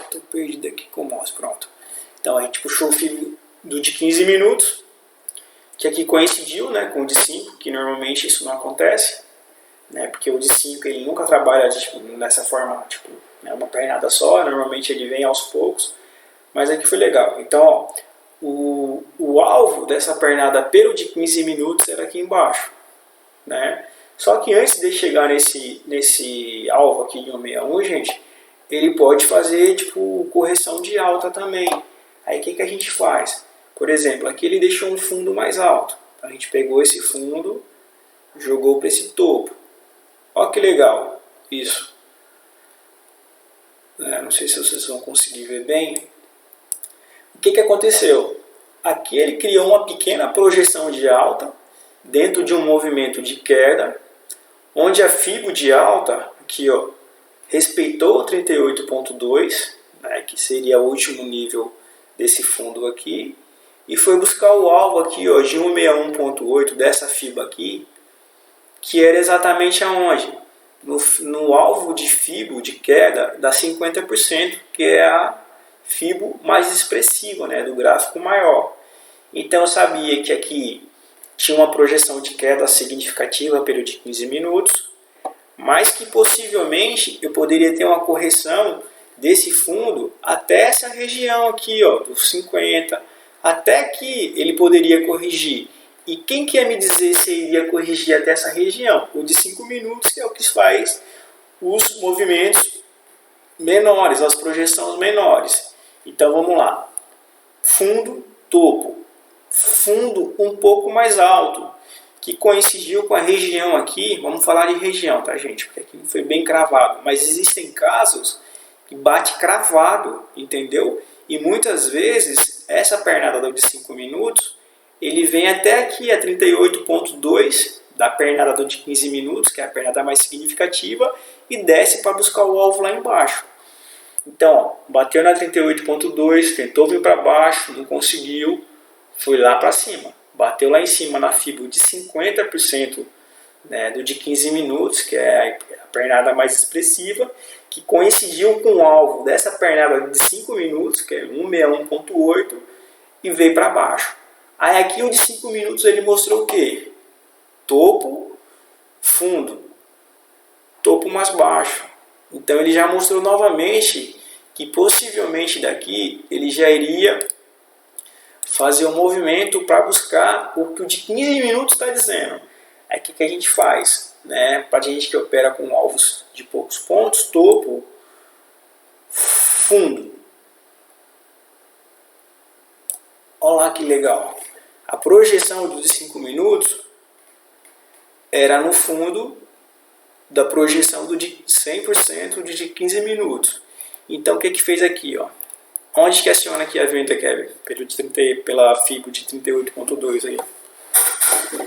Estou perdido aqui com o mouse, pronto. Então, a gente puxou o Fibo do de 15 minutos, que aqui coincidiu, né, com o de 5, que normalmente isso não acontece, né, porque o de 5 ele nunca trabalha tipo, dessa forma, tipo, né, uma pernada só, normalmente ele vem aos poucos, mas aqui foi legal. Então, ó, o alvo dessa pernada pelo de 15 minutos era aqui embaixo, né? Só que antes de chegar nesse alvo aqui de 161, gente, ele pode fazer tipo correção de alta também. Aí o que a gente faz? Por exemplo, aqui ele deixou um fundo mais alto. A gente pegou esse fundo, jogou para esse topo. Olha que legal isso. Não sei se vocês vão conseguir ver bem. O que aconteceu? Aqui ele criou uma pequena projeção de alta dentro de um movimento de queda, onde a Fibo de alta aqui, ó, respeitou o 38.2, né, que seria o último nível desse fundo aqui, e foi buscar o alvo aqui, ó, de 161.8 dessa Fibo aqui, que era exatamente aonde? No alvo de Fibo de queda da 50%, que é a Fibo mais expressiva, né, do gráfico maior. Então eu sabia que aqui tinha uma projeção de queda significativa pelo de 15 minutos, mas que possivelmente eu poderia ter uma correção desse fundo até essa região aqui, ó, dos 50, até que ele poderia corrigir. E quem quer me dizer se iria corrigir até essa região? O de 5 minutos, que é o que faz os movimentos menores, as projeções menores. Então vamos lá. Fundo, topo. Fundo um pouco mais alto, que coincidiu com a região aqui. Vamos falar de região, tá, gente? Porque aqui não foi bem cravado. Mas existem casos que bate cravado, entendeu? E muitas vezes, essa pernada de 5 minutos, ele vem até aqui a 38.2 da pernada de 15 minutos, que é a pernada mais significativa, e desce para buscar o alvo lá embaixo. Então, ó, bateu na 38.2, tentou vir para baixo, não conseguiu, foi lá para cima. Bateu lá em cima na Fibo de 50%, né, do de 15 minutos, que é a pernada mais expressiva, que coincidiu com o alvo dessa pernada de 5 minutos, que é 161.8, e veio para baixo. Aí aqui o de 5 minutos ele mostrou o quê? Topo, fundo, topo mais baixo. Então ele já mostrou novamente que possivelmente daqui ele já iria fazer um movimento para buscar o que o de 15 minutos está dizendo. Aí o que a gente faz? Né? Para a gente que opera com alvos de poucos pontos, topo, fundo. Olha lá que legal. A projeção dos 5 minutos era no fundo da projeção do de 100% de 15 minutos. Então o que que fez aqui, ó? Onde que aciona aqui a venda, Kevin? Pela FIBO de 38.2 aí.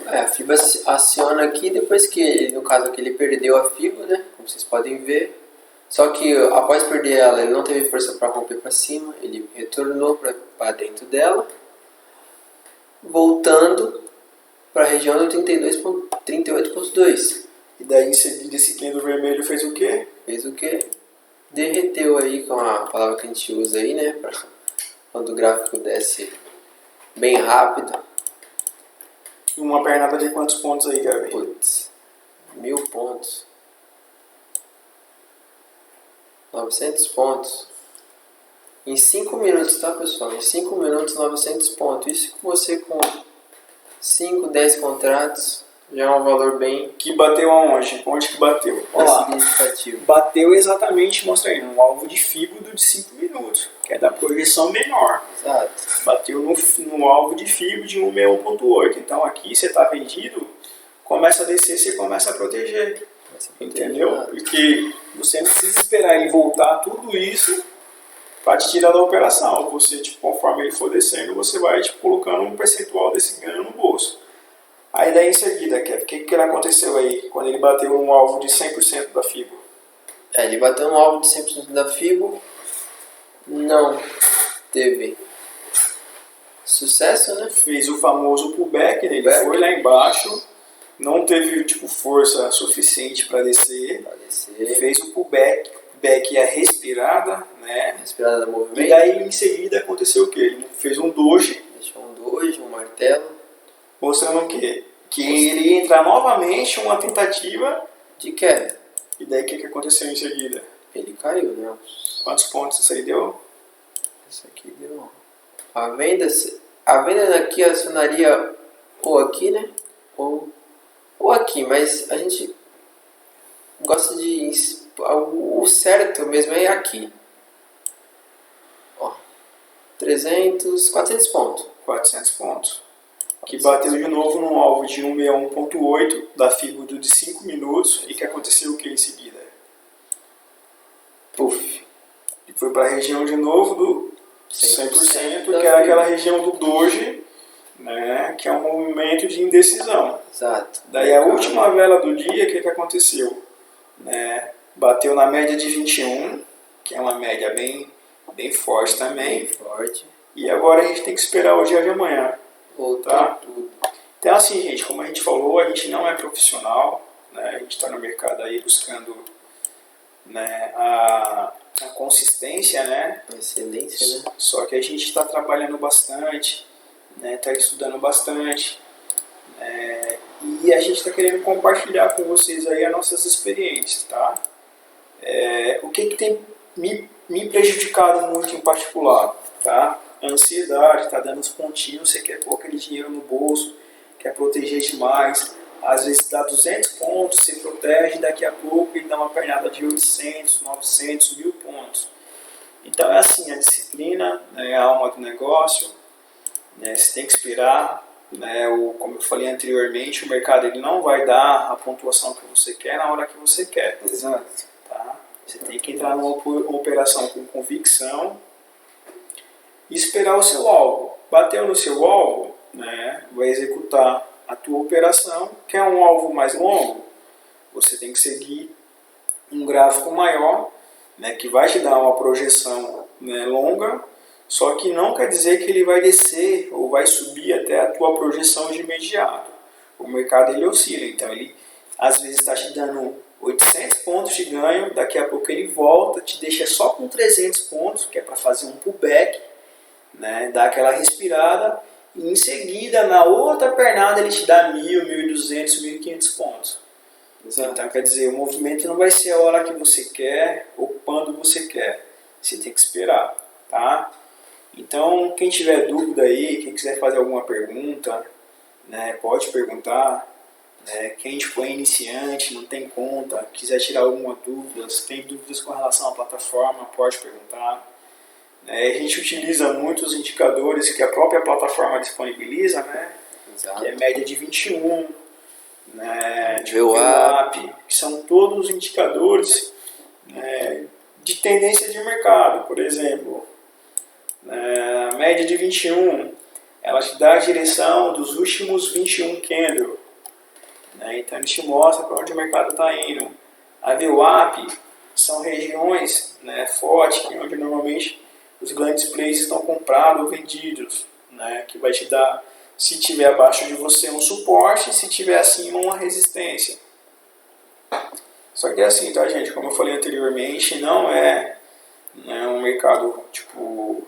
A FIBO aciona aqui depois que, no caso aqui, ele perdeu a FIBO, né? Como vocês podem ver. Só que após perder ela, ele não teve força para romper para cima. Ele retornou para dentro dela, voltando para a região do 38.2. E daí em seguida esse candle vermelho fez o quê? Fez o quê? Derreteu aí, com a palavra que a gente usa aí, né? Pra quando o gráfico desce bem rápido. Uma pernada de quantos pontos aí, Kevin? Putz, 1000 pontos. 900 pontos. Em 5 minutos, tá, pessoal? Em 5 minutos, 900 pontos. Isso que você com 5, 10 contratos já é um valor bem... Que bateu aonde? Onde que bateu? Olha lá. Significativo. Bateu exatamente, mostra aí, no alvo de FIBO de 5 minutos, que é da projeção menor. Exato. Bateu no alvo de FIBO de 161.8. Então aqui você está vendido, começa a descer, você começa a proteger. Entendeu? Porque você não precisa esperar ele voltar tudo isso para te tirar da operação. Você, tipo, conforme ele for descendo, você vai tipo, colocando um percentual desse ganho no bolso. Aí daí em seguida, Kevin, o que aconteceu aí quando ele bateu um alvo de 100% da FIBO? Ele bateu um alvo de 100% da FIBO, não teve sucesso, né? Fez o famoso pullback, né? Ele foi lá embaixo, não teve tipo, força suficiente para descer, fez o pullback e a respirada, né? Respirada do movimento. E daí em seguida aconteceu o quê? Ele fez um doji. Deixou um doji, um martelo. Mostrando o quê? Que ele ia entrar novamente uma tentativa de queda. E daí o que aconteceu em seguida? Ele caiu, né? Quantos pontos isso aí deu? Isso aqui deu... A venda daqui acionaria ou aqui, né? Ou aqui, mas a gente gosta de... O certo mesmo é aqui. Ó, 400 pontos. 400 pontos. Que bateu de novo no alvo de 161.8 da FIBO de 5 minutos. E que aconteceu o que em seguida? Puf. E foi para a região de novo do 100%, que era aquela região do doji, né, que é um movimento de indecisão. Exato. Daí a última vela do dia, o que aconteceu? Né, bateu na média de 21, que é uma média bem forte também. Bem forte. E agora a gente tem que esperar o dia de amanhã. Voltar tudo. Então assim, gente, como a gente falou, a gente não é profissional, né, a gente está no mercado aí buscando, né, a consistência, né? A excelência, né? Só que a gente está trabalhando bastante, né, está estudando bastante, e a gente está querendo compartilhar com vocês aí as nossas experiências, tá? O que tem me prejudicado muito em particular, tá? A ansiedade, tá dando uns pontinhos, você quer pôr aquele dinheiro no bolso, quer proteger demais, às vezes dá 200 pontos, você protege, daqui a pouco ele dá uma pernada de 800, 900, 1000 pontos. Então é assim, a disciplina, né, é a alma do negócio, né, você tem que esperar, né, como eu falei anteriormente, o mercado ele não vai dar a pontuação que você quer na hora que você quer. Exato. Tá? Você tem que entrar numa operação com convicção e esperar o seu alvo. Bateu no seu alvo, né, vai executar a tua operação. Quer um alvo mais longo? Você tem que seguir um gráfico maior, né, que vai te dar uma projeção, né, longa, só que não quer dizer que ele vai descer ou vai subir até a tua projeção de imediato. O mercado ele oscila, então ele às vezes está te dando 800 pontos de ganho, daqui a pouco ele volta, te deixa só com 300 pontos, que é para fazer um pullback, né, dar aquela respirada, e em seguida na outra pernada ele te dá 1.000, 1.200, 1.500 pontos. Então quer dizer, o movimento não vai ser a hora que você quer ou quando você quer, você tem que esperar, tá? Então quem tiver dúvida aí, quem quiser fazer alguma pergunta, né, pode perguntar, né? Quem tipo, é iniciante, não tem conta, quiser tirar alguma dúvida, se tem dúvidas com relação à plataforma, pode perguntar. A gente utiliza muitos indicadores que a própria plataforma disponibiliza, né? Exato. Que é média de 21, né? VWAP, que são todos indicadores, né, de tendência de mercado. Por exemplo, a média de 21, ela te dá a direção dos últimos 21 candles, né? Então ele te mostra para onde o mercado está indo. A VWAP são regiões, né, fortes, onde normalmente os grandes players estão comprados ou vendidos, né, que vai te dar, se tiver abaixo de você, um suporte, se tiver acima, uma resistência. Só que é assim, tá, gente? Como eu falei anteriormente, não é, né, um mercado tipo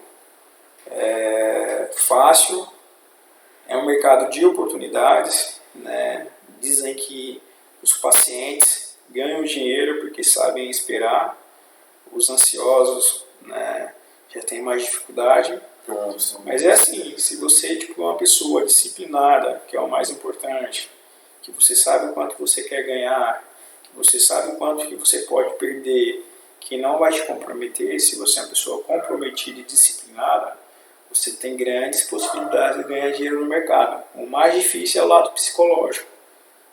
fácil, é um mercado de oportunidades, né? Dizem que os pacientes ganham dinheiro porque sabem esperar, os ansiosos, né, já têm mais dificuldade. Nossa. Mas é assim, se você tipo, é uma pessoa disciplinada, que é o mais importante, que você sabe o quanto você quer ganhar, que você sabe o quanto que você pode perder, que não vai te comprometer, se você é uma pessoa comprometida e disciplinada, você tem grandes possibilidades de ganhar dinheiro no mercado. O mais difícil é o lado psicológico,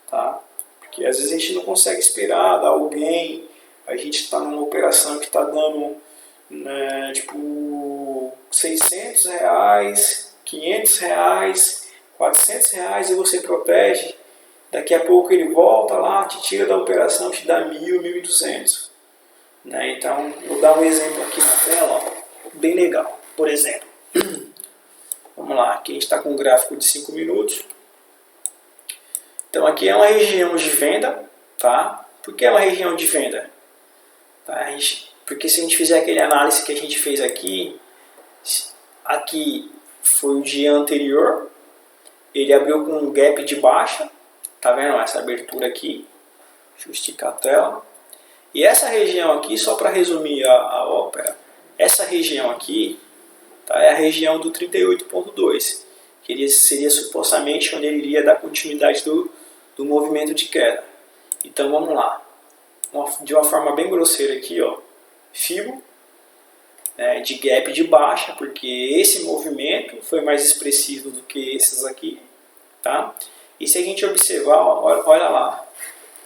tá? Porque às vezes a gente não consegue esperar dar alguém, a gente está numa operação que está dando, né, tipo, R$600, R$500, R$400 e você protege. Daqui a pouco ele volta lá, te tira da operação, te dá 1.000, 1.200. Né? Então, vou dar um exemplo aqui na tela, ó, bem legal. Por exemplo, vamos lá, aqui a gente está com um gráfico de 5 minutos. Então aqui é uma região de venda, tá? Por que é uma região de venda? Tá? Porque se a gente fizer aquele análise que a gente fez aqui, aqui foi o dia anterior, ele abriu com um gap de baixa, tá vendo essa abertura aqui? Deixa eu esticar a tela. E essa região aqui, só para resumir a ópera, essa região aqui, tá, é a região do 38.2, que seria supostamente onde ele iria dar continuidade do movimento de queda. Então vamos lá, de uma forma bem grosseira aqui, ó, Fibo, né, de gap de baixa, porque esse movimento foi mais expressivo do que esses aqui, tá? E se a gente observar, olha lá,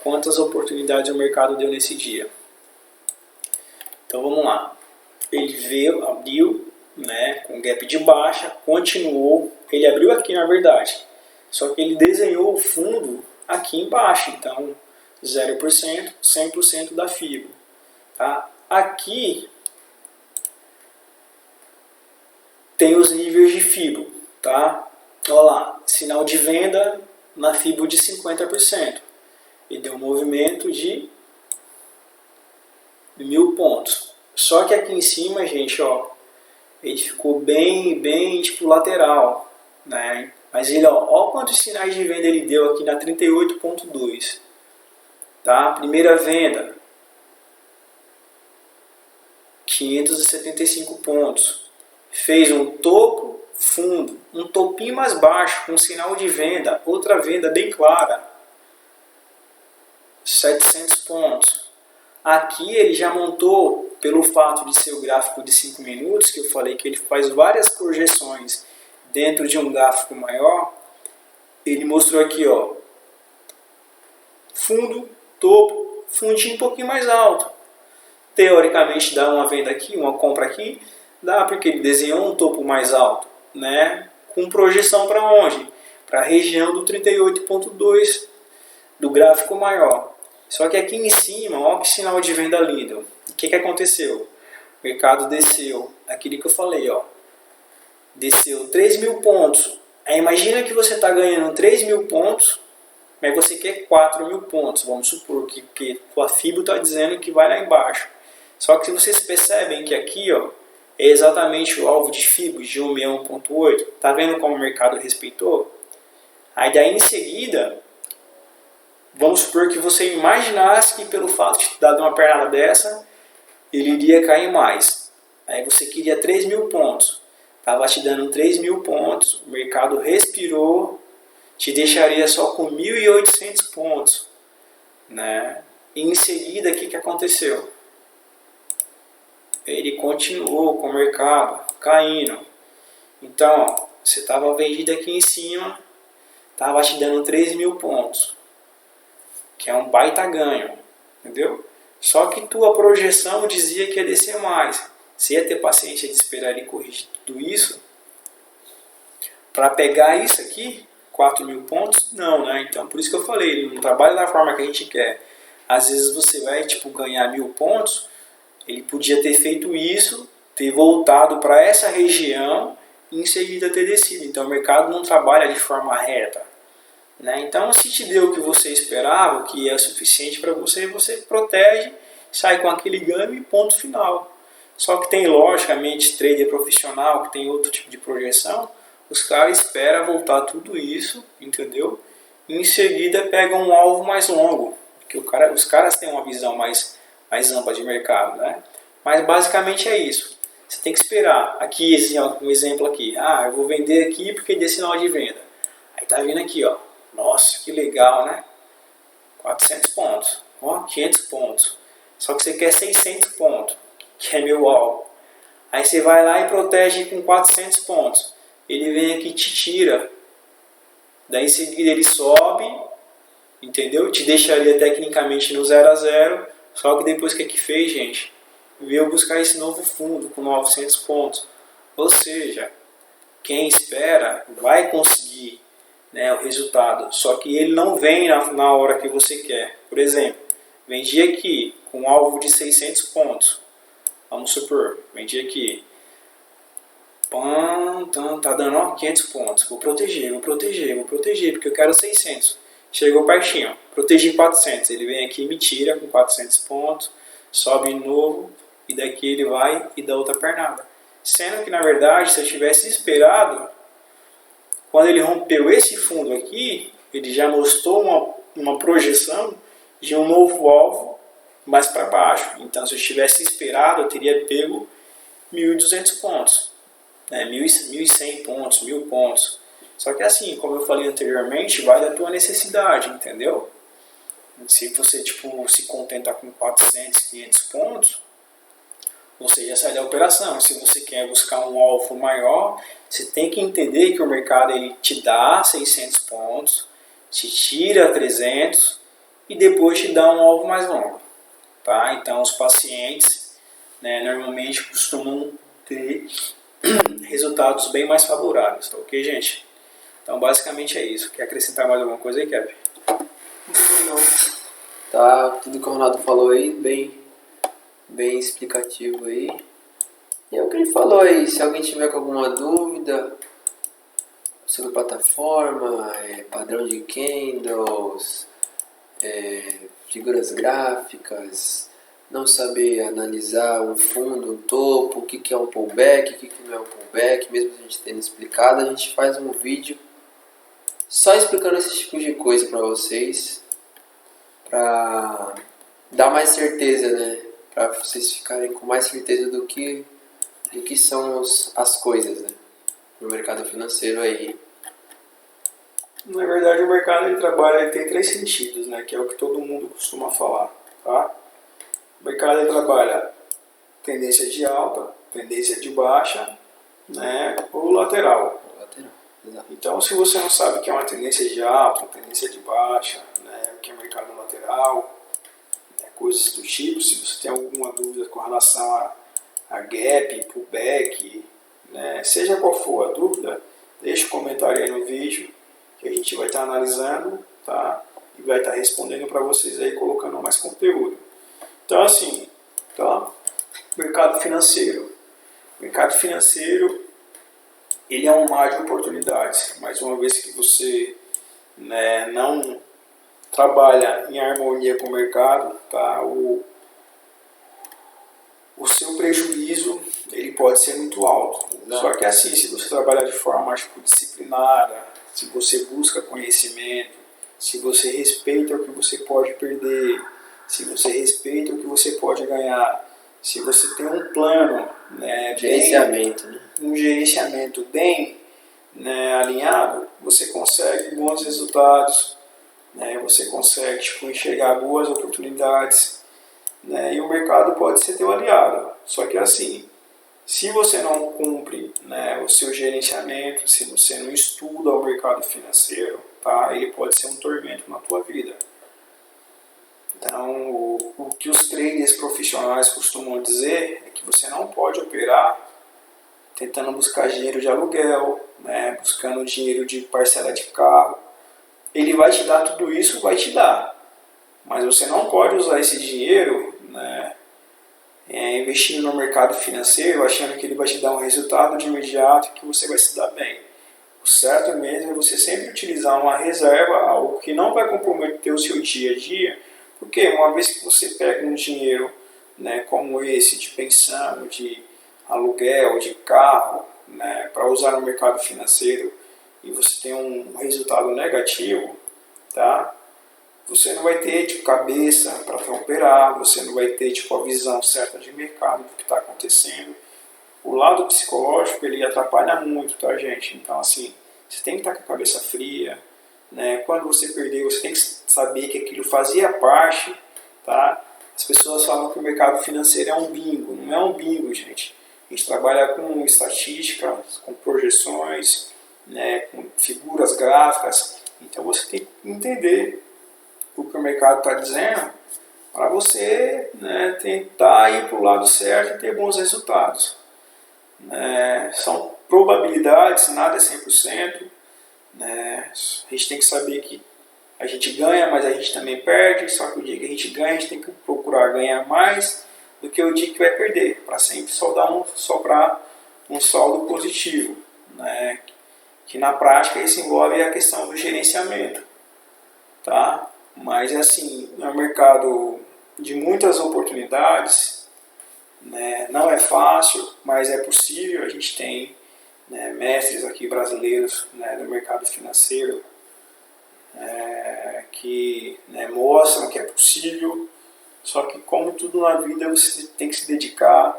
quantas oportunidades o mercado deu nesse dia. Então vamos lá, ele veio, abriu, né, com gap de baixa, continuou, ele abriu aqui na verdade, só que ele desenhou o fundo aqui embaixo, então 0%, 100% da FIBO. Tá? Aqui tem os níveis de FIBO. Tá? Olha lá, sinal de venda na FIBO de 50%. E deu um movimento de 1.000 pontos. Só que aqui em cima, gente, ó, ele ficou bem tipo lateral, né? Mas ele, ó quantos sinais de venda ele deu aqui na 38.2, tá? Primeira venda, 575 pontos. Fez um topo, fundo, um topinho mais baixo, com sinal de venda, outra venda bem clara, 700 pontos. Aqui ele já montou, pelo fato de ser o gráfico de 5 minutos, que eu falei que ele faz várias projeções dentro de um gráfico maior, ele mostrou aqui, ó, fundo, topo, fundinho um pouquinho mais alto. Teoricamente dá uma venda aqui, uma compra aqui, dá porque ele desenhou um topo mais alto, né? Com projeção para onde? Para a região do 38.2 do gráfico maior. Só que aqui em cima, ó que sinal de venda lindo. O que aconteceu? O mercado desceu, aquilo que eu falei, ó, desceu 3.000 pontos. Aí imagina que você está ganhando 3.000 pontos, mas você quer 4.000 pontos. Vamos supor que a FIBO está dizendo que vai lá embaixo. Só que vocês percebem que aqui, ó, é exatamente o alvo de FIBO de 161.8. Tá vendo como o mercado respeitou? Aí daí em seguida, vamos supor que você imaginasse que pelo fato de ter dado uma pernada dessa, ele iria cair mais. Aí você queria 3.000 pontos. Estava te dando 3.000 pontos, o mercado respirou, te deixaria só com 1.800 pontos. Né? E em seguida, o que aconteceu? ele continuou com o mercado caindo. Então, ó, você estava vendido aqui em cima, estava te dando 3.000 pontos, que é um baita ganho, entendeu? Só que tua projeção dizia que ia descer mais. Você ia ter paciência de esperar ele corrigir tudo isso para pegar isso aqui, 4.000 pontos? Não, né? Então, por isso que eu falei, ele não trabalha da forma que a gente quer. Às vezes você vai ganhar 1.000 pontos, ele podia ter feito isso, ter voltado para essa região e em seguida ter descido. Então, o mercado não trabalha de forma reta, né? Então, se te deu o que você esperava, o que é suficiente para você, você protege, sai com aquele ganho e ponto final. Só que tem, logicamente, trader profissional que tem outro tipo de projeção, os caras esperam voltar tudo isso, entendeu? E em seguida pegam um alvo mais longo, porque os caras têm uma visão mais ampla de mercado, né? Mas basicamente é isso. Você tem que esperar. Aqui, um exemplo aqui. Eu vou vender aqui porque dê sinal de venda. Aí tá vindo aqui, ó. Nossa, que legal, né? 400 pontos. Ó, 500 pontos. Só que você quer 600 pontos, que é meu alvo. Aí você vai lá e protege com 400 pontos. Ele vem aqui e te tira. Daí em seguida ele sobe, entendeu? Te deixaria tecnicamente no 0 a 0. Só que depois o que fez, gente? Veio buscar esse novo fundo com 900 pontos. Ou seja, quem espera vai conseguir, né, o resultado. Só que ele não vem na hora que você quer. Por exemplo, vendi aqui com um alvo de 600 pontos. Vamos supor, vendi aqui. Tá dando 500 pontos. Vou proteger, porque eu quero 600. Chegou pertinho, protegi 400. Ele vem aqui e me tira com 400 pontos, sobe de novo, e daqui ele vai e dá outra pernada. Sendo que, na verdade, se eu tivesse esperado, quando ele rompeu esse fundo aqui, ele já mostrou uma projeção de um novo alvo mais para baixo. Então, se eu tivesse esperado, eu teria pego 1.200 pontos, né? 1.100 pontos, 1.000 pontos. Só que assim, como eu falei anteriormente, vai da tua necessidade, entendeu? Se você se contentar com 400, 500 pontos, você já sai da operação. Se você quer buscar um alvo maior, você tem que entender que o mercado ele te dá 600 pontos, te tira 300 e depois te dá um alvo mais longo. Tá? Então, os pacientes, né, normalmente costumam ter resultados bem mais favoráveis. Tá ok, gente? Então, basicamente é isso. Quer acrescentar mais alguma coisa aí, Kevin? Não. Tá, tudo que o Ronaldo falou aí, bem explicativo aí. E é o que ele falou aí, se alguém tiver com alguma dúvida sobre plataforma, padrão de candles, figuras gráficas, não saber analisar um fundo, um topo, o que é um pullback, o que não é um pullback, mesmo a gente tendo explicado, a gente faz um vídeo só explicando esse tipo de coisa para vocês, para dar mais certeza, né? Para vocês ficarem com mais certeza do que são as coisas, né? No mercado financeiro aí. Na verdade, o mercado ele tem 3 sentidos, né? Que é o que todo mundo costuma falar, tá? O mercado ele trabalha tendência de alta, tendência de baixa, né? Ou lateral. Exato. Então, se você não sabe o que é uma tendência de alta, uma tendência de baixa, né? O que é mercado lateral, né? Coisas do tipo, se você tem alguma dúvida com relação a gap, pullback, né? Seja qual for a dúvida, deixa um comentário aí no vídeo que a gente vai estar analisando, tá? E vai estar respondendo para vocês aí, colocando mais conteúdo. Então, assim, tá? Mercado financeiro. Mercado financeiro, ele é um mar de oportunidades. Mais uma vez que você, né, não trabalha em harmonia com o mercado, tá? O seu prejuízo ele pode ser muito alto. Não. Só que assim, se você trabalhar de forma disciplinada, se você busca conhecimento, se você respeita o que você pode perder, se você respeita o que você pode ganhar, se você tem um plano, né, um gerenciamento bem, né, alinhado, você consegue bons resultados, né, você consegue enxergar boas oportunidades, né, e o mercado pode ser teu aliado. Só que assim, se você não cumpre, né, o seu gerenciamento, se você não estuda o mercado financeiro, tá, ele pode ser um tormento na tua vida. Então, o que os traders profissionais costumam dizer é que você não pode operar tentando buscar dinheiro de aluguel, né, buscando dinheiro de parcela de carro. Ele vai te dar tudo isso, vai te dar. Mas você não pode usar esse dinheiro, né, investindo no mercado financeiro, achando que ele vai te dar um resultado de imediato, que você vai se dar bem. O certo mesmo é você sempre utilizar uma reserva, algo que não vai comprometer o seu dia a dia, porque uma vez que você pega um dinheiro, né, como esse, de pensão, de aluguel, de carro, né, para usar no mercado financeiro, e você tem um resultado negativo, tá? Você não vai ter cabeça para operar, você não vai ter a visão certa de mercado do que está acontecendo. O lado psicológico ele atrapalha muito, tá, gente? Então, assim, você tem que estar com a cabeça fria, né? Quando você perdeu, você tem que saber que aquilo fazia parte, tá? As pessoas falam que o mercado financeiro é um bingo. Não é um bingo, gente. A gente trabalha com estatística, com projeções, né, com figuras gráficas. Então, você tem que entender o que o mercado está dizendo para você, né, tentar ir para o lado certo e ter bons resultados. São probabilidades, nada é 100%. Né? A gente tem que saber que a gente ganha, mas a gente também perde. Só que o dia que a gente ganha, a gente tem que procurar ganhar mais do que o dia que vai perder, para sempre sobrar um saldo positivo. Né? Que na prática isso envolve a questão do gerenciamento. Tá? Mas assim, é um mercado de muitas oportunidades, né? Não é fácil, mas é possível. A gente tem, né, mestres aqui brasileiros, né, do mercado financeiro que, né, mostram que é possível, só que como tudo na vida você tem que se dedicar.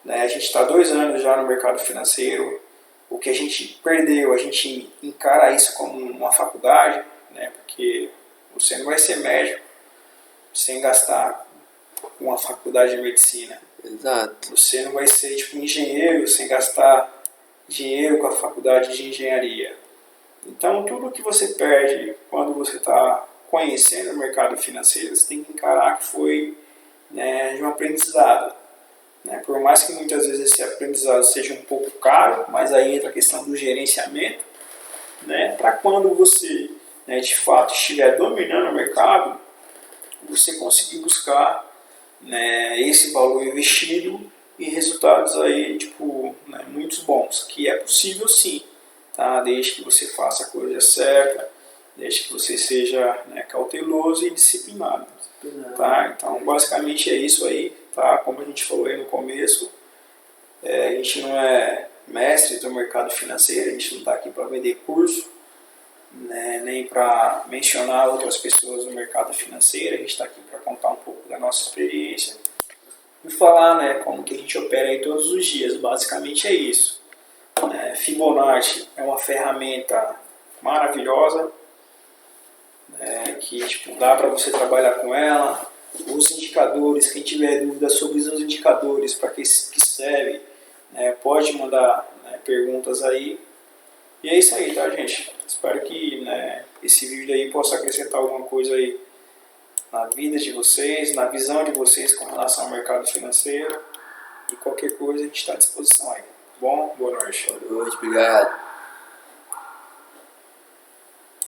Né? A gente está 2 anos já no mercado financeiro, o que a gente perdeu, a gente encara isso como uma faculdade, né? Porque você não vai ser médico sem gastar com uma faculdade de medicina. Exato. Você não vai ser engenheiro sem gastar dinheiro com a faculdade de engenharia. Então, tudo que você perde quando você está conhecendo o mercado financeiro, você tem que encarar que foi, né, de um aprendizado. Né? Por mais que muitas vezes esse aprendizado seja um pouco caro, mas aí entra a questão do gerenciamento, né, para quando você, né, de fato estiver dominando o mercado, você conseguir buscar, né, esse valor investido e resultados aí, né, muito bons, que é possível sim, tá? Desde que você faça a coisa certa, desde que você seja, né, cauteloso e disciplinado. Tá? Então, basicamente é isso aí, tá? Como a gente falou aí no começo, a gente não é mestre do mercado financeiro, a gente não está aqui para vender curso, né, nem para mencionar outras pessoas no mercado financeiro. A gente está aqui para contar um pouco da nossa experiência e falar, né, como que a gente opera aí todos os dias. Basicamente é isso. Fibonacci é uma ferramenta maravilhosa, que dá para você trabalhar com ela. Os indicadores, quem tiver dúvidas sobre os indicadores, para que serve, pode mandar, né, perguntas aí. E é isso aí, tá, gente? Espero que, né, esse vídeo aí possa acrescentar alguma coisa aí na vida de vocês, na visão de vocês com relação ao mercado financeiro. E qualquer coisa a gente está à disposição aí. Bom, boa noite. Boa noite, obrigado.